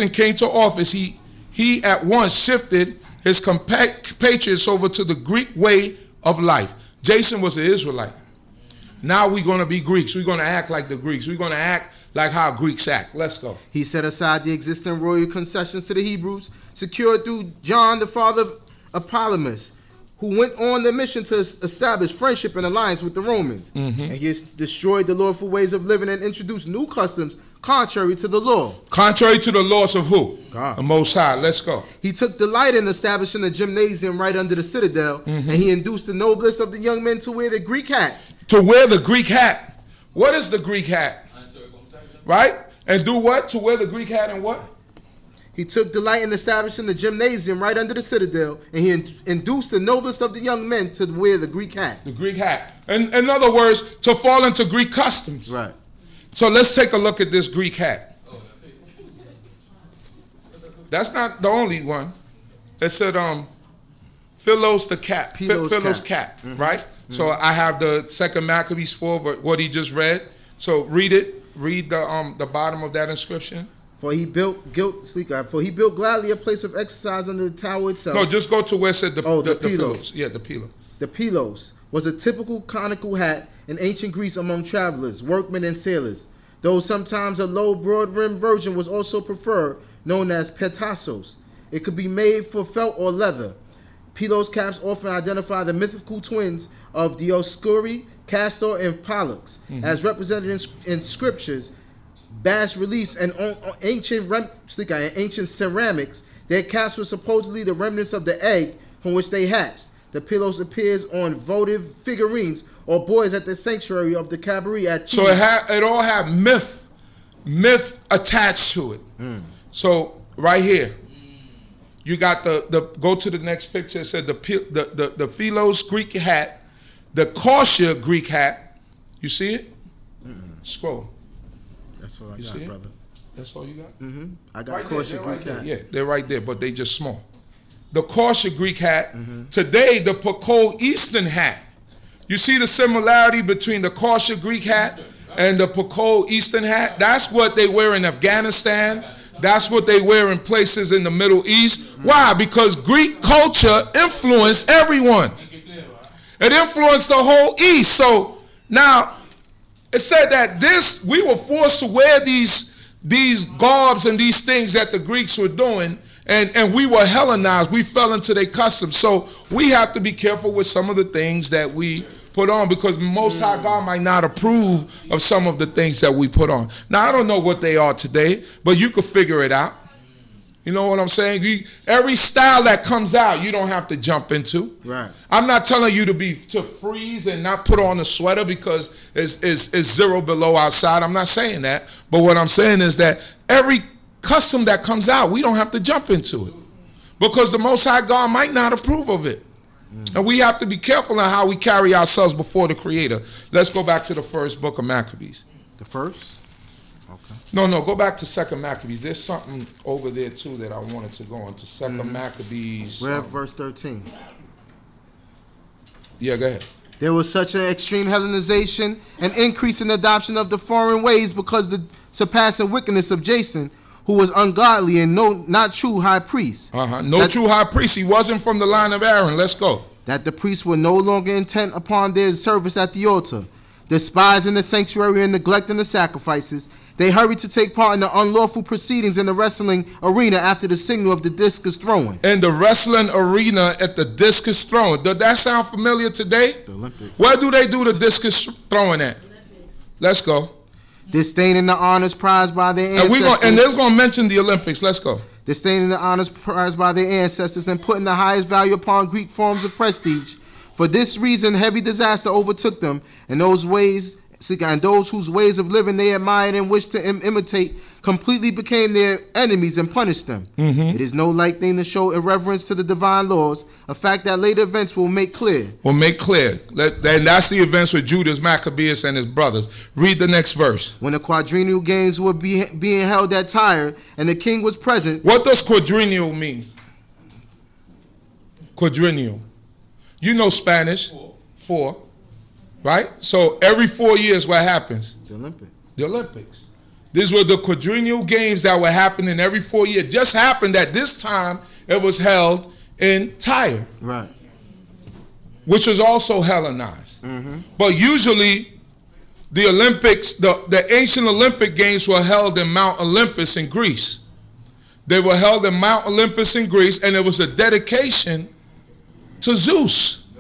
came to office, he at once shifted his compatriots over to the Greek way of life. Jason was an Israelite. Now we're going to be Greeks. We're going to act like the Greeks. We're going to act like how Greeks act. Let's go. He set aside the existing royal concessions to the Hebrews, secured through John, the father of Ptolemus, who went on the mission to establish friendship and alliance with the Romans. And he has destroyed the lawful ways of living and introduced new customs contrary to the law. Contrary to the laws of who? God. The Most High. Let's go. He took delight in establishing a gymnasium right under the citadel, and he induced the noblest of the young men to wear the Greek hat. To wear the Greek hat. What is the Greek hat? Right? And do what? To wear the Greek hat and what? He took delight in establishing the gymnasium right under the citadel, and he induced the noblest of the young men to wear the Greek hat. The Greek hat. In other words, to fall into Greek customs. Right. So let's take a look at this Greek hat. That's not the only one. It said Philos the cap. Philos cap, right? So I have the 2 Maccabees 4, what he just read. So read it. Read the bottom of that inscription. For he built gladly a place of exercise under the tower itself. No, just go to where it said the Philos. Philos. Yeah, the Philos. The Philos was a typical conical hat in ancient Greece among travelers, workmen, and sailors. Though sometimes a low, broad-rimmed version was also preferred, known as petassos. It could be made for felt or leather. Philos caps often identify the mythical twins of Dioscuri, Castor, and Pollux, as represented in scriptures, bas reliefs, and ancient ceramics. Their caps were supposedly the remnants of the egg from which they hatched. The Philos appears on votive figurines or boys at the sanctuary of the cabaret at So it all had myth attached to it. So right here, you got the go to the next picture. It said the Philos Greek hat, the kosher Greek hat. You see it? Scroll. That's all I You got, see it? brother. That's all you got? I got Right a kosher there, Greek right there. hat. Yeah, they're right there, but they just small. The kosher Greek hat. Today, the Pekol Eastern hat. You see the similarity between the kosher Greek hat and the Pekol Eastern hat? That's what they wear in Afghanistan. That's what they wear in places in the Middle East. Why? Because Greek culture influenced everyone. It influenced the whole East. So now, it said that we were forced to wear these garbs and these things that the Greeks were doing, and we were Hellenized. We fell into their customs. So we have to be careful with some of the things that we put on, because Most High God might not approve of some of the things that we put on. Now, I don't know what they are today, but you could figure it out. You know what I'm saying? Every style that comes out, you don't have to jump into. Right. I'm not telling you to freeze and not put on a sweater because it's 0 below outside. I'm not saying that. But what I'm saying is that every custom that comes out, we don't have to jump into it, because the Most High God might not approve of it. And we have to be careful on how we carry ourselves before the Creator. Let's go back to the first book of Maccabees. The first? Okay. No, go back to 2 Maccabees. There's something over there too that I wanted to go on to 2 Maccabees. We're at verse 13. Yeah, go ahead. There was such an extreme Hellenization and increase in adoption of the foreign ways because the surpassing wickedness of Jason, who was ungodly and not true high priest. No true high priest. He wasn't from the line of Aaron. Let's go. That the priests were no longer intent upon their service at the altar. Despising the sanctuary and neglecting the sacrifices, they hurried to take part in the unlawful proceedings in the wrestling arena after the signal of the discus throwing. In the wrestling arena at the discus throwing. Does that sound familiar today? The Olympics. Where do they do the discus throwing at? Let's go. Disdaining the honors prized by their ancestors. And they're going to mention the Olympics. Let's go. Disdaining the honors prized by their ancestors and putting the highest value upon Greek forms of prestige. For this reason, heavy disaster overtook them, and those whose ways of living they admired and wished to imitate completely became their enemies and punished them. It is no light thing to show irreverence to the divine laws, a fact that later events will make clear. And that's the events with Judas, Maccabees, and his brothers. Read the next verse. When the quadrennial games were being held at Tyre, and the king was present. What does quadrennial mean? Quadrennial. You know Spanish. 4. Right? So every 4 years, what happens? The Olympics. The Olympics. These were the quadrennial games that were happening every 4 years. Just happened that this time it was held in Tyre. Right. Which was also Hellenized. But usually the Olympics, the ancient Olympic games were held in Mount Olympus in Greece. They were held in Mount Olympus in Greece, and it was a dedication to Zeus,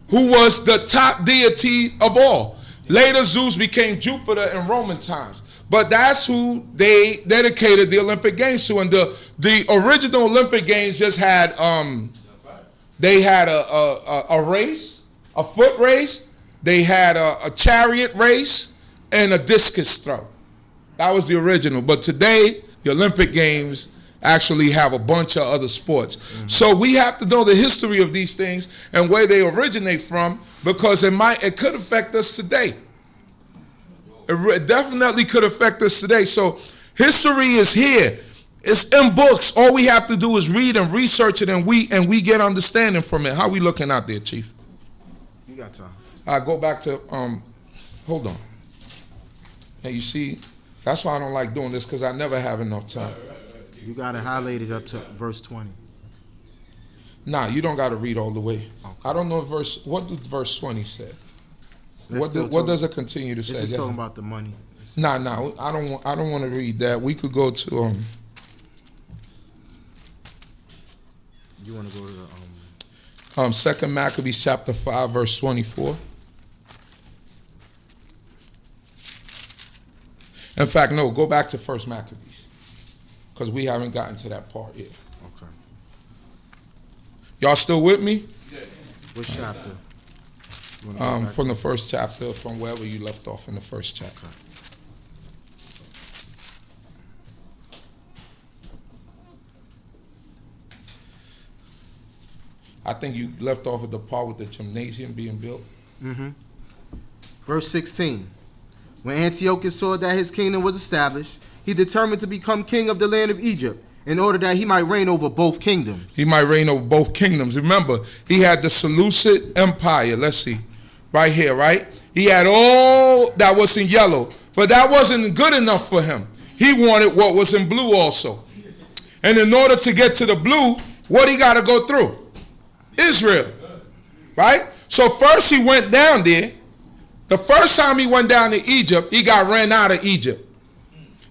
who was the top deity of all. Later, Zeus became Jupiter in Roman times. But that's who they dedicated the Olympic Games to. And the original Olympic Games just had, they had a race, a foot race, they had a chariot race, and a discus throw. That was the original. But today, the Olympic Games actually have a bunch of other sports. So we have to know the history of these things and where they originate from, because it could affect us today. It definitely could affect us today. So history is here. It's in books. All we have to do is read and research it, and we get understanding from it. How we looking out there, Chief? You got time. I go back to hold on. And you see, that's why I don't like doing this, because I never have enough time. You got it highlighted up to verse 20. Nah, you don't got to read all the way. Okay. I don't know what does verse 20 say? What does it continue to say? This is talking about the money. Nah, I don't want to read that. We could go to You want to go to the 2 Maccabees chapter 5 verse 24. In fact, no, go back to 1 Maccabees, because we haven't gotten to that part yet. Okay. Y'all still with me? What chapter? From the first chapter, from wherever you left off in the first chapter. Okay. I think you left off at the part with the gymnasium being built. Verse 16. When Antiochus saw that his kingdom was established, he determined to become king of the land of Egypt, in order that he might reign over both kingdoms. He might reign over both kingdoms. Remember, he had the Seleucid Empire. Let's see. Right here, right? He had all that was in yellow, but that wasn't good enough for him. He wanted what was in blue also. And in order to get to the blue, what he got to go through? Israel. Right? So first he went down there. The first time he went down to Egypt, he got ran out of Egypt.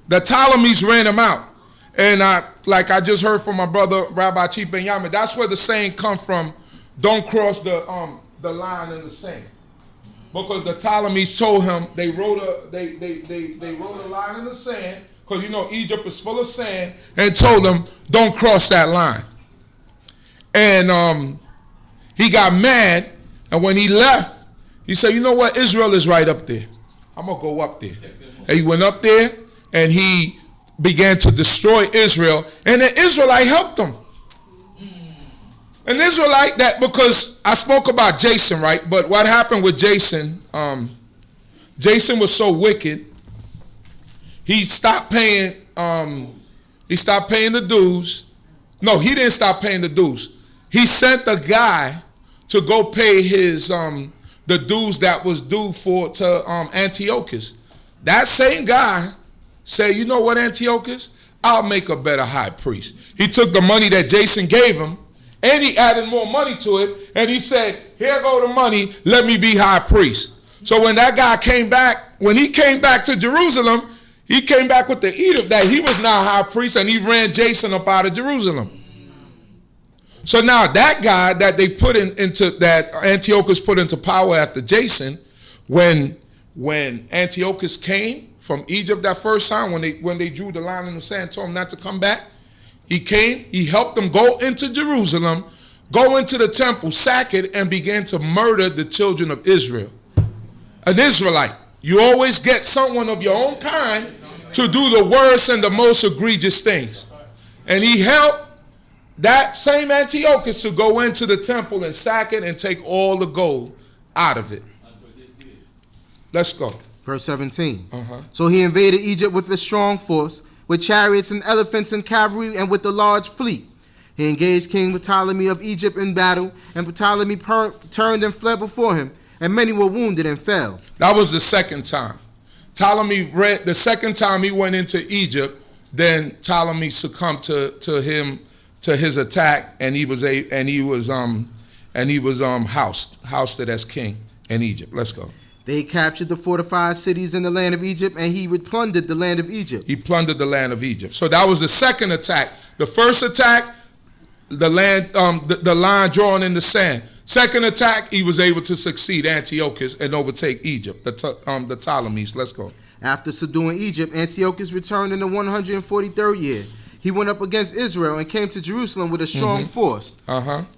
The Ptolemies ran him out. And like I just heard from my brother, Rabbi Chief Ben Yamin, that's where the saying come from, don't cross the line in the sand. Because the Ptolemies told him, they wrote a line in the sand, because you know Egypt is full of sand, and told him, don't cross that line. And he got mad, and when he left, he said, you know what, Israel is right up there. I'm going to go up there. And he went up there, and he began to destroy Israel, and the Israelite helped him. An Israelite that, because I spoke about Jason, right? But what happened with Jason, Jason was so wicked, he stopped paying the dues. No, he didn't stop paying the dues. He sent a guy to go pay his the dues that was due to Antiochus. That same guy said, you know what, Antiochus? I'll make a better high priest. He took the money that Jason gave him, and he added more money to it, and he said, here go the money, let me be high priest. So when that guy came back, when he came back to Jerusalem, he came back with the edict that he was now high priest, and he ran Jason up out of Jerusalem. So now that guy that they put into that Antiochus put into power after Jason, when Antiochus came from Egypt that first time, when they drew the line in the sand, told him not to come back, he came, he helped them go into Jerusalem, go into the temple, sack it, and began to murder the children of Israel. An Israelite. You always get someone of your own kind to do the worst and the most egregious things. And he helped that same Antiochus to go into the temple and sack it and take all the gold out of it. Let's go. Verse 17. So he invaded Egypt with a strong force, with chariots and elephants and cavalry, and with a large fleet. He engaged King Ptolemy of Egypt in battle, and Ptolemy turned and fled before him, and many were wounded and fell. That was the second time. The second time he went into Egypt, then Ptolemy succumbed to his attack, and he was housed as king in Egypt. Let's go. They captured the fortified cities in the land of Egypt, and he plundered the land of Egypt. He plundered the land of Egypt. So that was the second attack. The first attack, the line drawn in the sand. Second attack, he was able to succeed Antiochus and overtake Egypt, the Ptolemies. Let's go. After subduing Egypt, Antiochus returned in the 143rd year. He went up against Israel and came to Jerusalem with a strong force.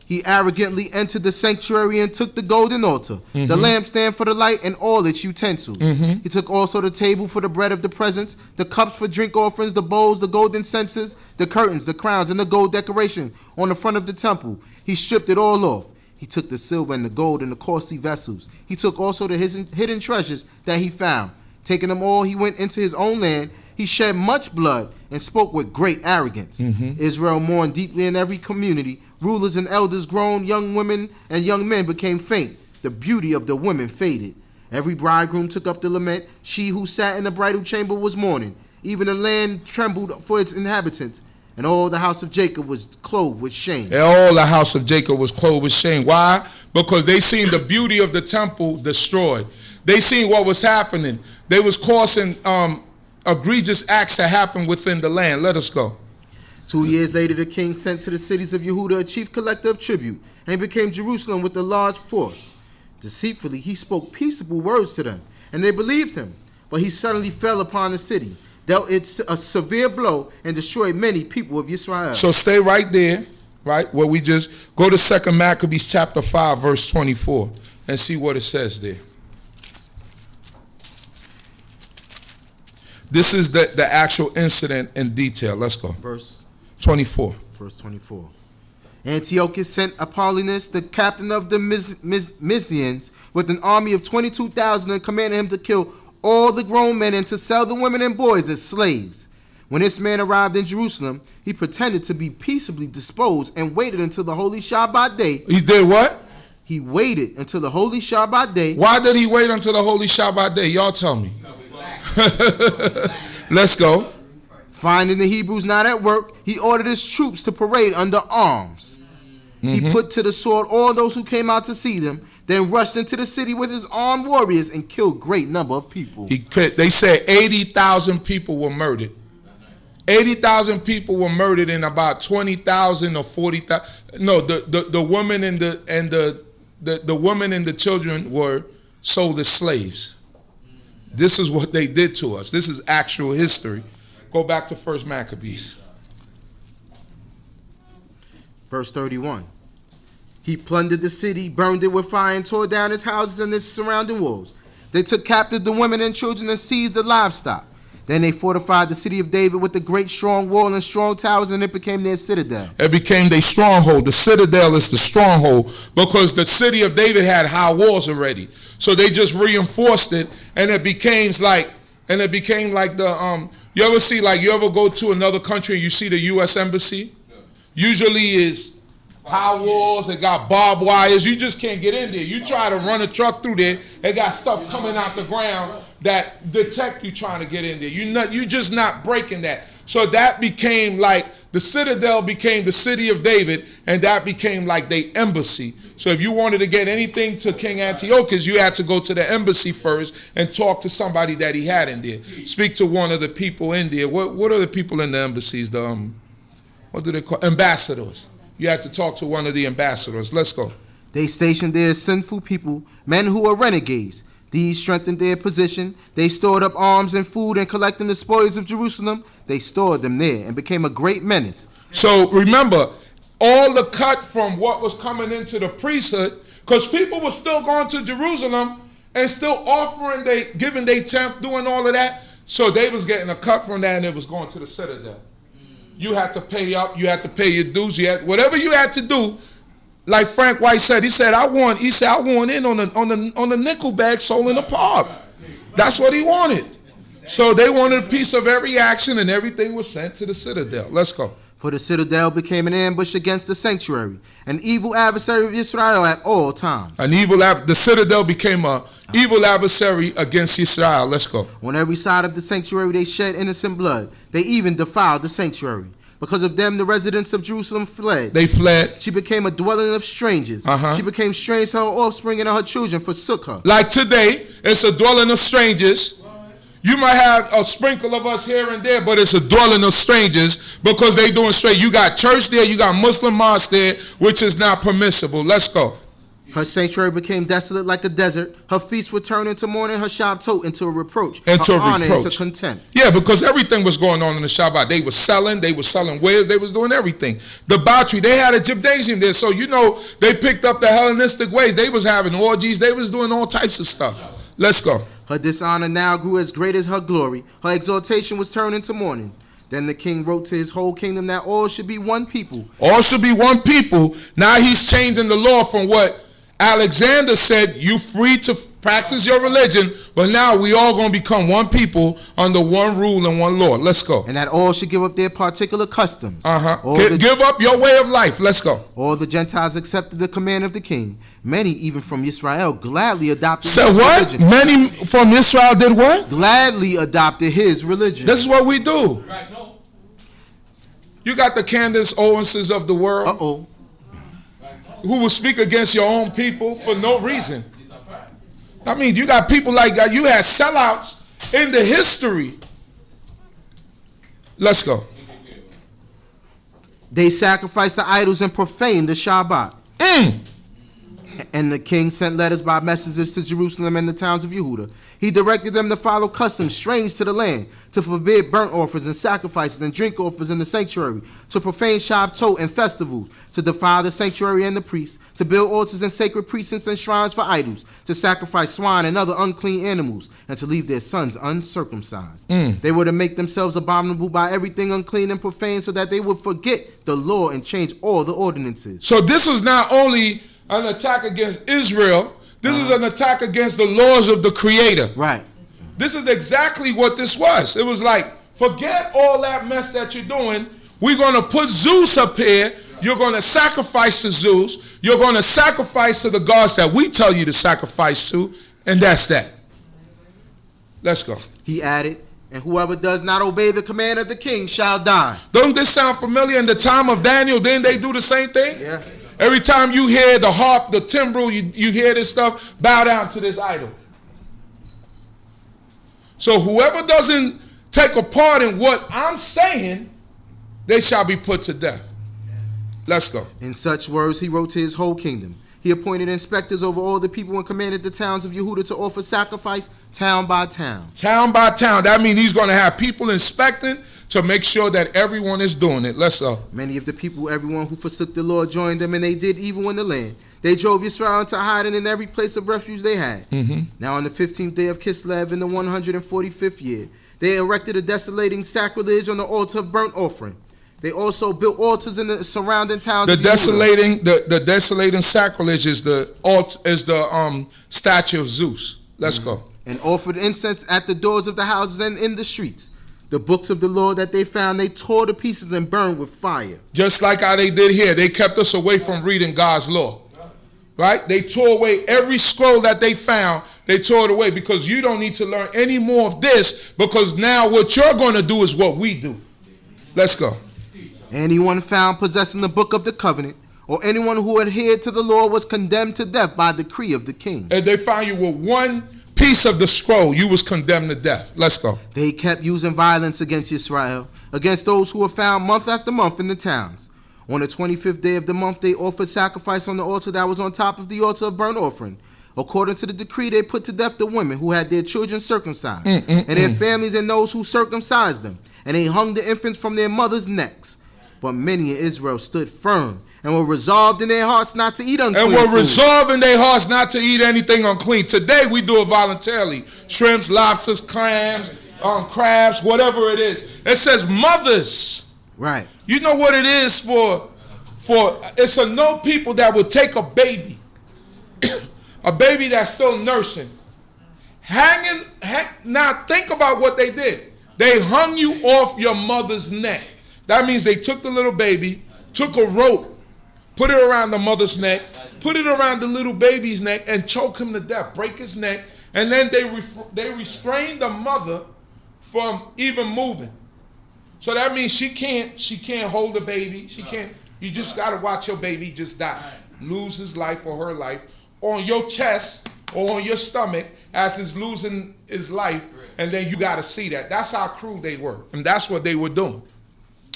He arrogantly entered the sanctuary and took the golden altar, the lampstand for the light, and all its utensils. He took also the table for the bread of the presence, the cups for drink offerings, the bowls, the golden censers, the curtains, the crowns, and the gold decoration on the front of the temple. He stripped it all off. He took the silver and the gold and the costly vessels. He took also the hidden treasures that he found. Taking them all, he went into his own land. He shed much blood and spoke with great arrogance. Israel mourned deeply in every community. Rulers and elders groaned. Young women and young men became faint. The beauty of the women faded. Every bridegroom took up the lament. She who sat in the bridal chamber was mourning. Even the land trembled for its inhabitants. And all the house of Jacob was clothed with shame. And all the house of Jacob was clothed with shame. Why? Because they seen the beauty of the temple destroyed. They seen what was happening. They was causing egregious acts to happen within the land. Let us go. 2 years later, the king sent to the cities of Yehuda a chief collector of tribute, and became Jerusalem with a large force. Deceitfully, he spoke peaceable words to them, and they believed him. But he suddenly fell upon the city, dealt it a severe blow, and destroyed many people of Yisrael. So stay right there, right, where we just go to 2 Maccabees chapter 5, verse 24, and see what it says there. This is the actual incident in detail. Let's go. Verse 24. Verse 24. Antiochus sent Apollonius, the captain of the Mysians, with an army of 22,000, and commanded him to kill all the grown men and to sell the women and boys as slaves. When this man arrived in Jerusalem, he pretended to be peaceably disposed and waited until the holy Shabbat day. He did what? He waited until the holy Shabbat day. Why did he wait until the holy Shabbat day? Y'all tell me. Let's go. Finding the Hebrews not at work, he ordered his troops to parade under arms. He put to the sword all those who came out to see them, then rushed into the city with his armed warriors and killed great number of people. They said 80,000 people were murdered. 80,000 people were murdered, and about 20,000 or 40,000. No, the women and the women and the children were sold as slaves. This is what they did to us. This is actual history. Go back to 1 Maccabees. Verse 31. He plundered the city, burned it with fire, and tore down its houses and its surrounding walls. They took captive the women and children and seized the livestock. Then they fortified the city of David with a great strong wall and strong towers, and it became their citadel. It became their stronghold. The citadel is the stronghold because the city of David had high walls already. So they just reinforced it, and it became like the you ever go to another country and you see the U.S. Embassy? Usually is high walls, they got barbed wires, you just can't get in there. You try to run a truck through there, they got stuff coming out the ground that detect you trying to get in there. You just not breaking that. So that became like the citadel became the city of David, and that became like their embassy. So if you wanted to get anything to King Antiochus, you had to go to the embassy first and talk to somebody that he had in there. Speak to one of the people in there. What are the people in the embassies? What do they call ambassadors? You had to talk to one of the ambassadors. Let's go. They stationed there sinful people, men who were renegades. These strengthened their position. They stored up arms and food, and collecting the spoils of Jerusalem, they stored them there and became a great menace. So remember, all the cut from what was coming into the priesthood, because people were still going to Jerusalem and still offering, giving their tenth, doing all of that. So they was getting a cut from that, and it was going to the citadel. You had to pay up. You had to pay your dues. You had, whatever you had to do. Like Frank White said, he said, I want in on the nickel bag sold in the park. That's what he wanted. So they wanted a piece of every action, and everything was sent to the citadel. Let's go. For the citadel became an ambush against the sanctuary, an evil adversary of Israel at all times. The citadel became an evil adversary against Israel. Let's go. On every side of the sanctuary they shed innocent blood. They even defiled the sanctuary. Because of them, the residents of Jerusalem fled. They fled. She became a dwelling of strangers. She became strange to her offspring, and her children forsook her. Like today, it's a dwelling of strangers. You might have a sprinkle of us here and there, but it's a dwelling of strangers because they doing straight. You got church there, you got Muslim mosque there, which is not permissible. Let's go. Her sanctuary became desolate like a desert. Her feasts were turned into mourning, her Shabbat into a reproach, her honor into contempt. Yeah, because everything was going on in the Shabbat. They were selling wares, they was doing everything. Debauchery, they had a gymnasium there, so you know they picked up the Hellenistic ways. They was having orgies, they was doing all types of stuff. Let's go. Her dishonor now grew as great as her glory. Her exaltation was turned into mourning. Then the king wrote to his whole kingdom that all should be one people. All should be one people. Now he's changing the law from what Alexander said, you free to practice your religion, but now we all going to become one people under one rule and one law. Let's go. And that all should give up their particular customs. Give up your way of life. Let's go. All the Gentiles accepted the command of the king. Many, even from Israel, gladly adopted his religion. Many from Israel did what? Gladly adopted his religion. This is what we do. You got the Candace Owenses of the world. Who will speak against your own people for no reason. I mean, you got people like that. You had sellouts in the history. Let's go. They sacrificed the idols and profaned the Shabbat. And the king sent letters by messengers to Jerusalem and the towns of Yehuda. He directed them to follow customs strange to the land, to forbid burnt offerings and sacrifices and drink offerings in the sanctuary, to profane Shabbat and festivals, to defile the sanctuary and the priests, to build altars and sacred precincts and shrines for idols, to sacrifice swine and other unclean animals, and to leave their sons uncircumcised. They were to make themselves abominable by everything unclean and profane, so that they would forget the law and change all the ordinances. So this was not only an attack against Israel, this is an attack against the laws of the Creator. Right. This is exactly what this was. It was like, forget all that mess that you're doing. We're going to put Zeus up here. You're going to sacrifice to Zeus. You're going to sacrifice to the gods that we tell you to sacrifice to. And that's that. Let's go. He added, and whoever does not obey the command of the king shall die. Don't this sound familiar? In the time of Daniel, didn't they do the same thing? Yeah. Every time you hear the harp, the timbrel, you hear this stuff, bow down to this idol. So whoever doesn't take a part in what I'm saying, they shall be put to death. Let's go. In such words he wrote to his whole kingdom. He appointed inspectors over all the people and commanded the towns of Yehuda to offer sacrifice town by town. Town by town. That means he's going to have people inspecting to make sure that everyone is doing it. Let's go. Many of the people, everyone who forsook the Lord, joined them, and they did evil in the land. They drove Yisrael into hiding in every place of refuge they had. Now on the 15th day of Kislew, in the 145th year, they erected a desolating sacrilege on the altar of burnt offering. They also built altars in the surrounding towns. The desolating sacrilege is the statue of Zeus. Let's go. And offered incense at the doors of the houses and in the streets. The books of the law that they found, they tore to pieces and burned with fire. Just like how they did here. They kept us away from reading God's law. Right? They tore away every scroll that they found. They tore it away because you don't need to learn any more of this, because now what you're going to do is what we do. Let's go. Anyone found possessing the book of the covenant or anyone who adhered to the law was condemned to death by decree of the king. If they found you with one piece of the scroll, you was condemned to death. Let's go. They kept using violence against Israel, against those who were found month after month in the towns. On the 25th day of the month, they offered sacrifice on the altar that was on top of the altar of burnt offering. According to the decree, they put to death the women who had their children circumcised, and their families and those who circumcised them. And they hung the infants from their mothers' necks. But many in Israel stood firm and were resolved in their hearts not to eat unclean And were food. resolved in their hearts not to eat anything unclean. Today we do it voluntarily. Shrimps, lobsters, clams, crabs, whatever it is. It says mothers. Right. You know what it is for it's a no people that will take a baby, a baby that's still nursing, now think about what they did. They hung you off your mother's neck. That means they took the little baby, took a rope, put it around the mother's neck, put it around the little baby's neck, and choke him to death, break his neck, and then they restrained the mother from even moving. So that means she can't hold the baby. She can't. You just gotta watch your baby just die, lose his life or her life on your chest or on your stomach as he's losing his life, and then you gotta see that. That's how cruel they were, and that's what they were doing.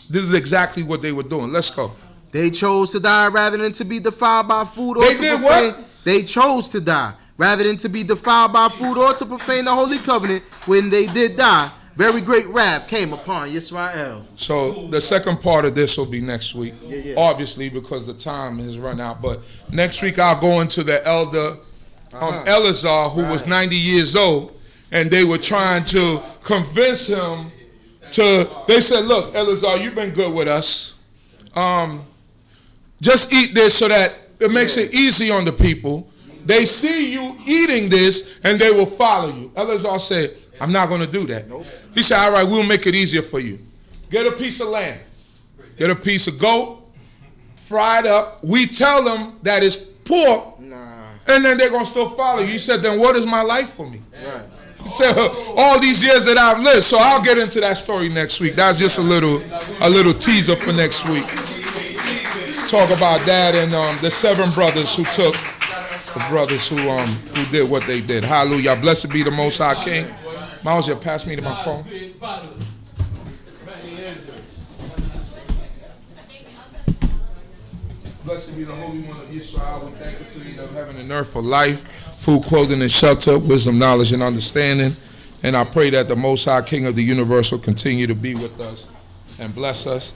This is exactly what they were doing. Let's go. They chose to die rather than to be defiled by food or They to did profane. what? They chose to die rather than to be defiled by food or to profane the holy covenant. When they did die, very great wrath came upon Yisrael. So the second part of this will be next week, Yeah. obviously because the time has run out. But next week I'll go into the elder Eleazar, who was 90 years old, and they were trying to convince him to. They said, "Look, Eleazar, you've been good with us. Just eat this so that it makes it easy on the people. They see you eating this, and they will follow you." Eleazar said, "I'm not going to do that." He said, "All right, we'll make it easier for you. Get a piece of lamb, get a piece of goat, fry it up. We tell them that it's pork, and then they're going to still follow you." He said, "Then what is my life for me?" Right. He said, "All these years that I've lived." So I'll get into that story next week. That's just a little teaser for next week. Talk about that and the 7 brothers who took the brothers who did what they did. Hallelujah. Blessed be the Most High King. Mauser, pass me to my phone. Blessed be the Holy One of Yisrael. We thank the Creator of heaven and earth for life, food, clothing, and shelter, wisdom, knowledge, and understanding. And I pray that the Most High King of the universe will continue to be with us and bless us.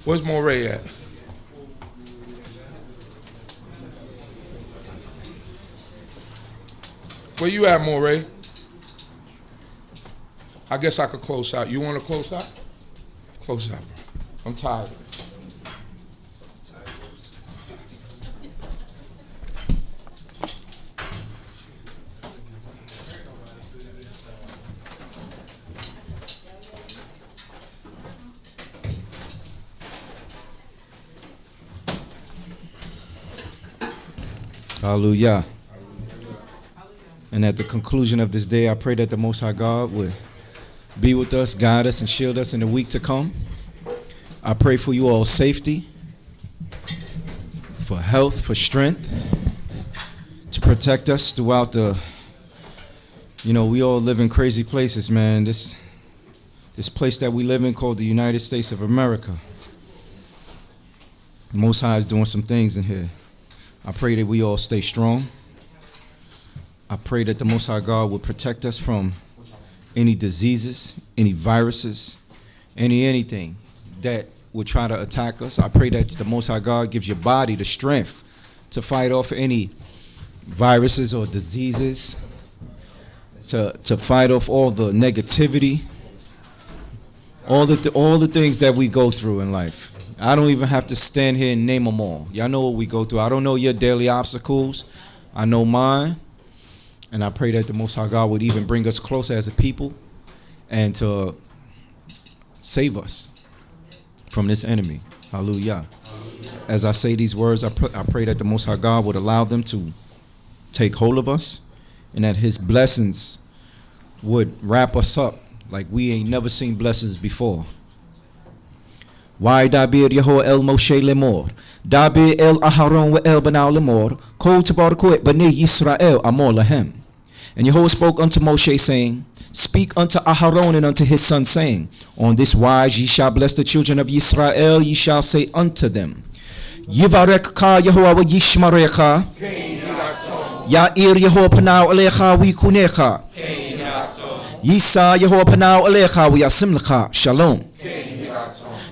Where's Moray at? Where you at, Moray? I guess I could close out. You want to close out? Close out, bro. I'm tired. Hallelujah. And at the conclusion of this day, I pray that the Most High God would be with us, guide us, and shield us in the week to come. I pray for you all safety, for health, for strength, to protect us throughout the, we all live in crazy places, man. This place that we live in called the United States of America. The Most High is doing some things in here. I pray that we all stay strong. I pray that the Most High God will protect us from any diseases, any viruses, anything that would try to attack us. I pray that the Most High God gives your body the strength to fight off any viruses or diseases, to fight off all the negativity, all the things that we go through in life. I don't even have to stand here and name them all. Y'all know what we go through. I don't know your daily obstacles. I know mine. And I pray that the Most High God would even bring us closer as a people and to save us from this enemy. Hallelujah. As I say these words, I pray that the Most High God would allow them to take hold of us and that his blessings would wrap us up like we ain't never seen blessings before. Why Dabir Yeho El Moshe Lemor. Dabir El Aharon wa El Banal Lemor. Kol Tabarquet Bani Yisrael Amor Lahem. And Yehovah spoke unto Moshe, saying, Speak unto Aharon and unto his son, saying, On this wise ye shall bless the children of Yisrael, ye shall say unto them, Yivarekka Yehovah wa Yishmarecha, Ya'ir Yehovah Panao Alecha wa Yikunecha, Yisa Yehovah Panao Alecha wa Yasimlecha, Shalom.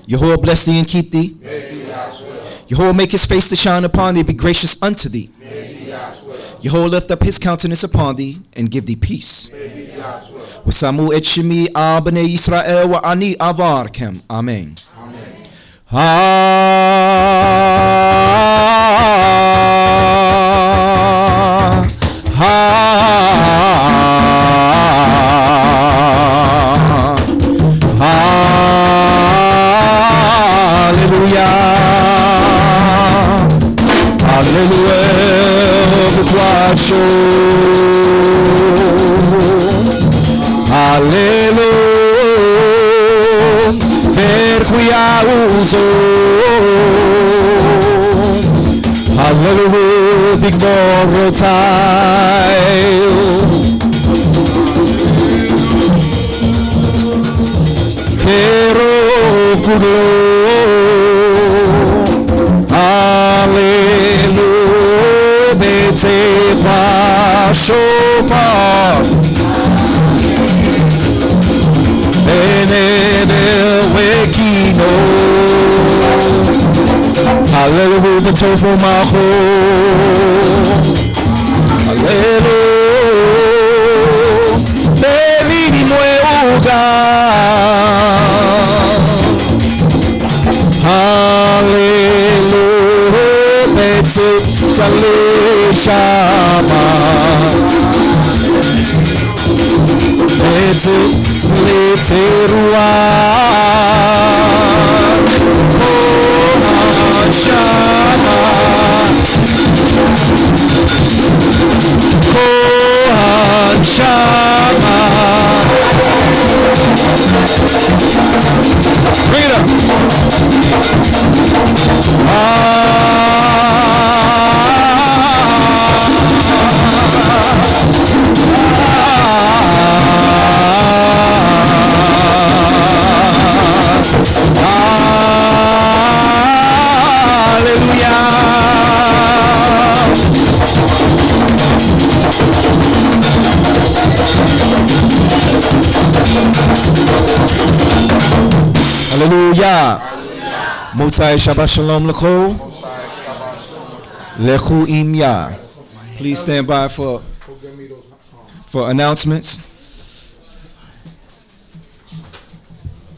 Yehovah bless thee and keep thee. Yehovah make his face to shine upon thee, be gracious unto thee. Yehovah lift up his countenance upon thee and give thee peace. Wasamu et shemi al bnei Yisrael wa ani avarkem. Amen. Hallelujah. Hallelujah, big more time. Kerov Kudlo. Hallelujah, Betsefa Shofar. Enedel Wekino. Hallelujah, Betofo Macho. Hallelujah, Beli Nueuga. Hallelujah, Betse Tale Shama. Betse Tale Terua. Kohan Shama. Bring it up. Hallelujah. Motzai Shabbat Shalom L'cho. Lechu Im Yah. Please stand by for announcements.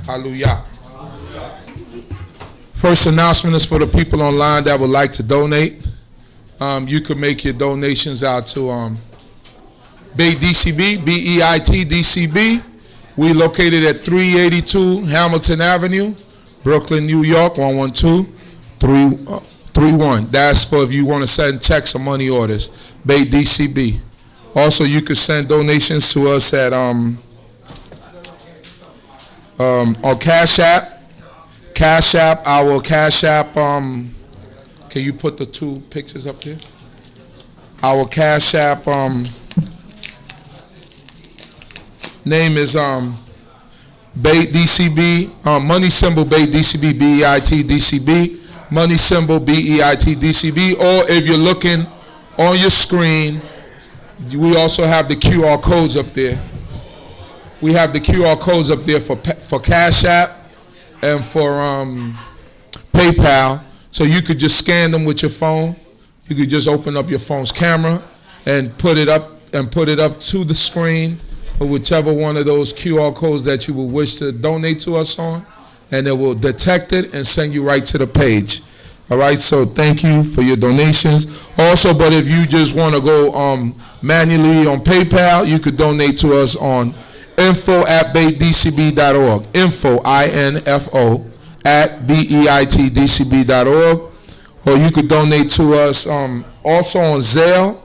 Hallelujah. First announcement is for the people online that would like to donate. You can make your donations out to Beit D.C.B, B-E-I-T D.C.B. We located at 382 Hamilton Avenue, Brooklyn, New York, 112-331. That's for if you want to send checks or money orders, Beit D.C.B. Also, you can send donations to us at on Cash App. Cash App, our Cash App, can you put the two pictures up there? Our Cash App name is Beit D.C.B, money symbol Beit D.C.B, B-E-I-T D.C.B, money symbol B-E-I-T D.C.B, or if you're looking on your screen, we also have the QR codes up there. We have the QR codes up there for Cash App and for PayPal, so you could just scan them with your phone. You could just open up your phone's camera and put it up to the screen, or whichever one of those QR codes that you would wish to donate to us on, and it will detect it and send you right to the page. All right, so thank you for your donations. Also, but if you just want to go manually on PayPal, you could donate to us on info@beitdcb.org. Info, I-N-F-O, @beitdcb.org. Or you could donate to us also on Zelle,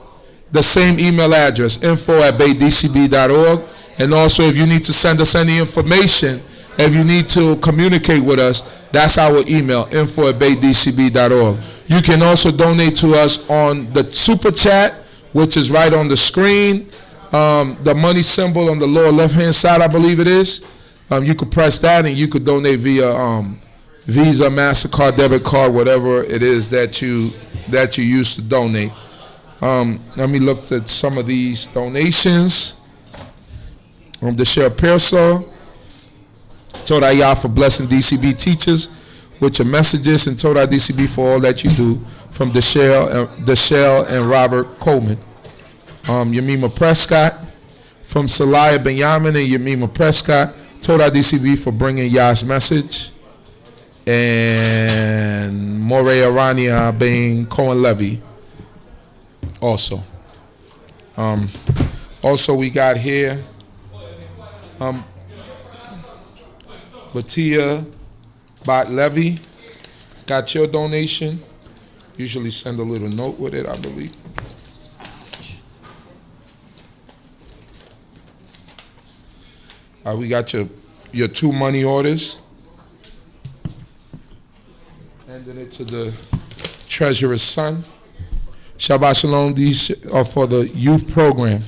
the same email address, info@beitdcb.org. And also, if you need to send us any information If you need to communicate with us, that's our email, info@dcb.org. You can also donate to us on the super chat, which is right on the screen. The money symbol on the lower left-hand side, I believe it is. You could press that and you could donate via Visa, MasterCard, debit card, whatever it is that you use to donate. Let me look at some of these donations. The Share Pearsall, Torah YAH for blessing D.C.B teachers with your messages, and Torah D.C.B for all that you do, from Deshelle and Robert Coleman. Yemima Prescott from Salaya Benyamin and Yemima Prescott, Torah D.C.B for bringing Yah's message, and Morea Rania being Cohen Levy also. Also we got here Batia Bat Levy, got your donation. Usually send a little note with it, I believe. We got your 2 money orders. Handing it to the treasurer's son. Shabbat Shalom. These are for the youth program.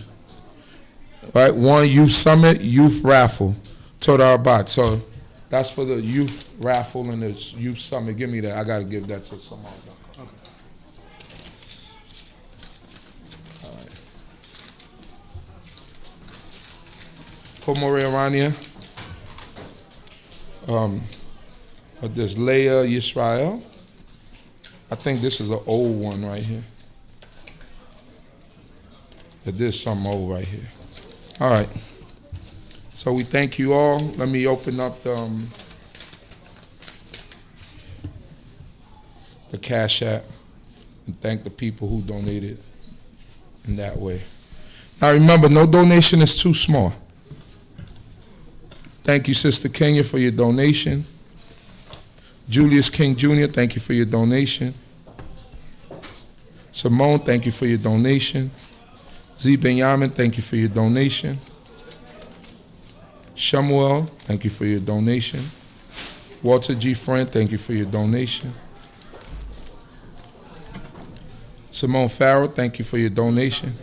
Right, 1 youth summit, youth raffle. Toda Abad. So that's for the youth raffle and the youth summit. Give me that. I got to give that to someone. Okay. All right. Pomore Arania. There's Leah Yisrael. I think this is an old one right here. There's something old right here. All right. So we thank you all. Let me open up the Cash App and thank the people who donated in that way. Now remember, no donation is too small. Thank you, Sister Kenya, for your donation. Julius King Jr., thank you for your donation. Simone, thank you for your donation. Z. Benyamin, thank you for your donation. Shamuel, thank you for your donation. Walter G. Friend, thank you for your donation. Simone Farrell, thank you for your donation.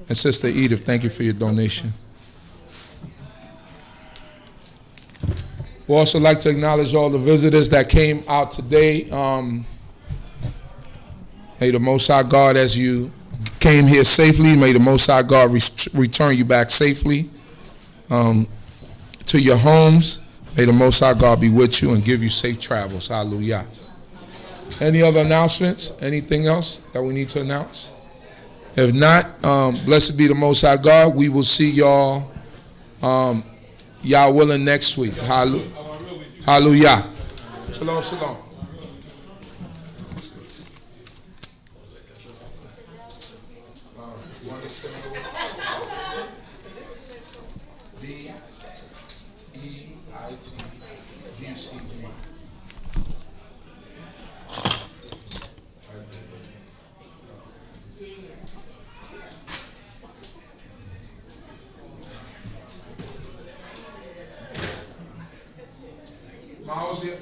And Sister Edith, thank you for your donation. We'd also like to acknowledge all the visitors that came out today. May the Most High God, as you came here safely, may the Most High God return you back safely to your homes. May the Most High God be with you and give you safe travels. Hallelujah. Any other announcements? Anything else that we need to announce? If not, blessed be the Most High God. We will see y'all, y'all willing, next week. Hallelujah. Shalom, shalom. D.C.B. How's it?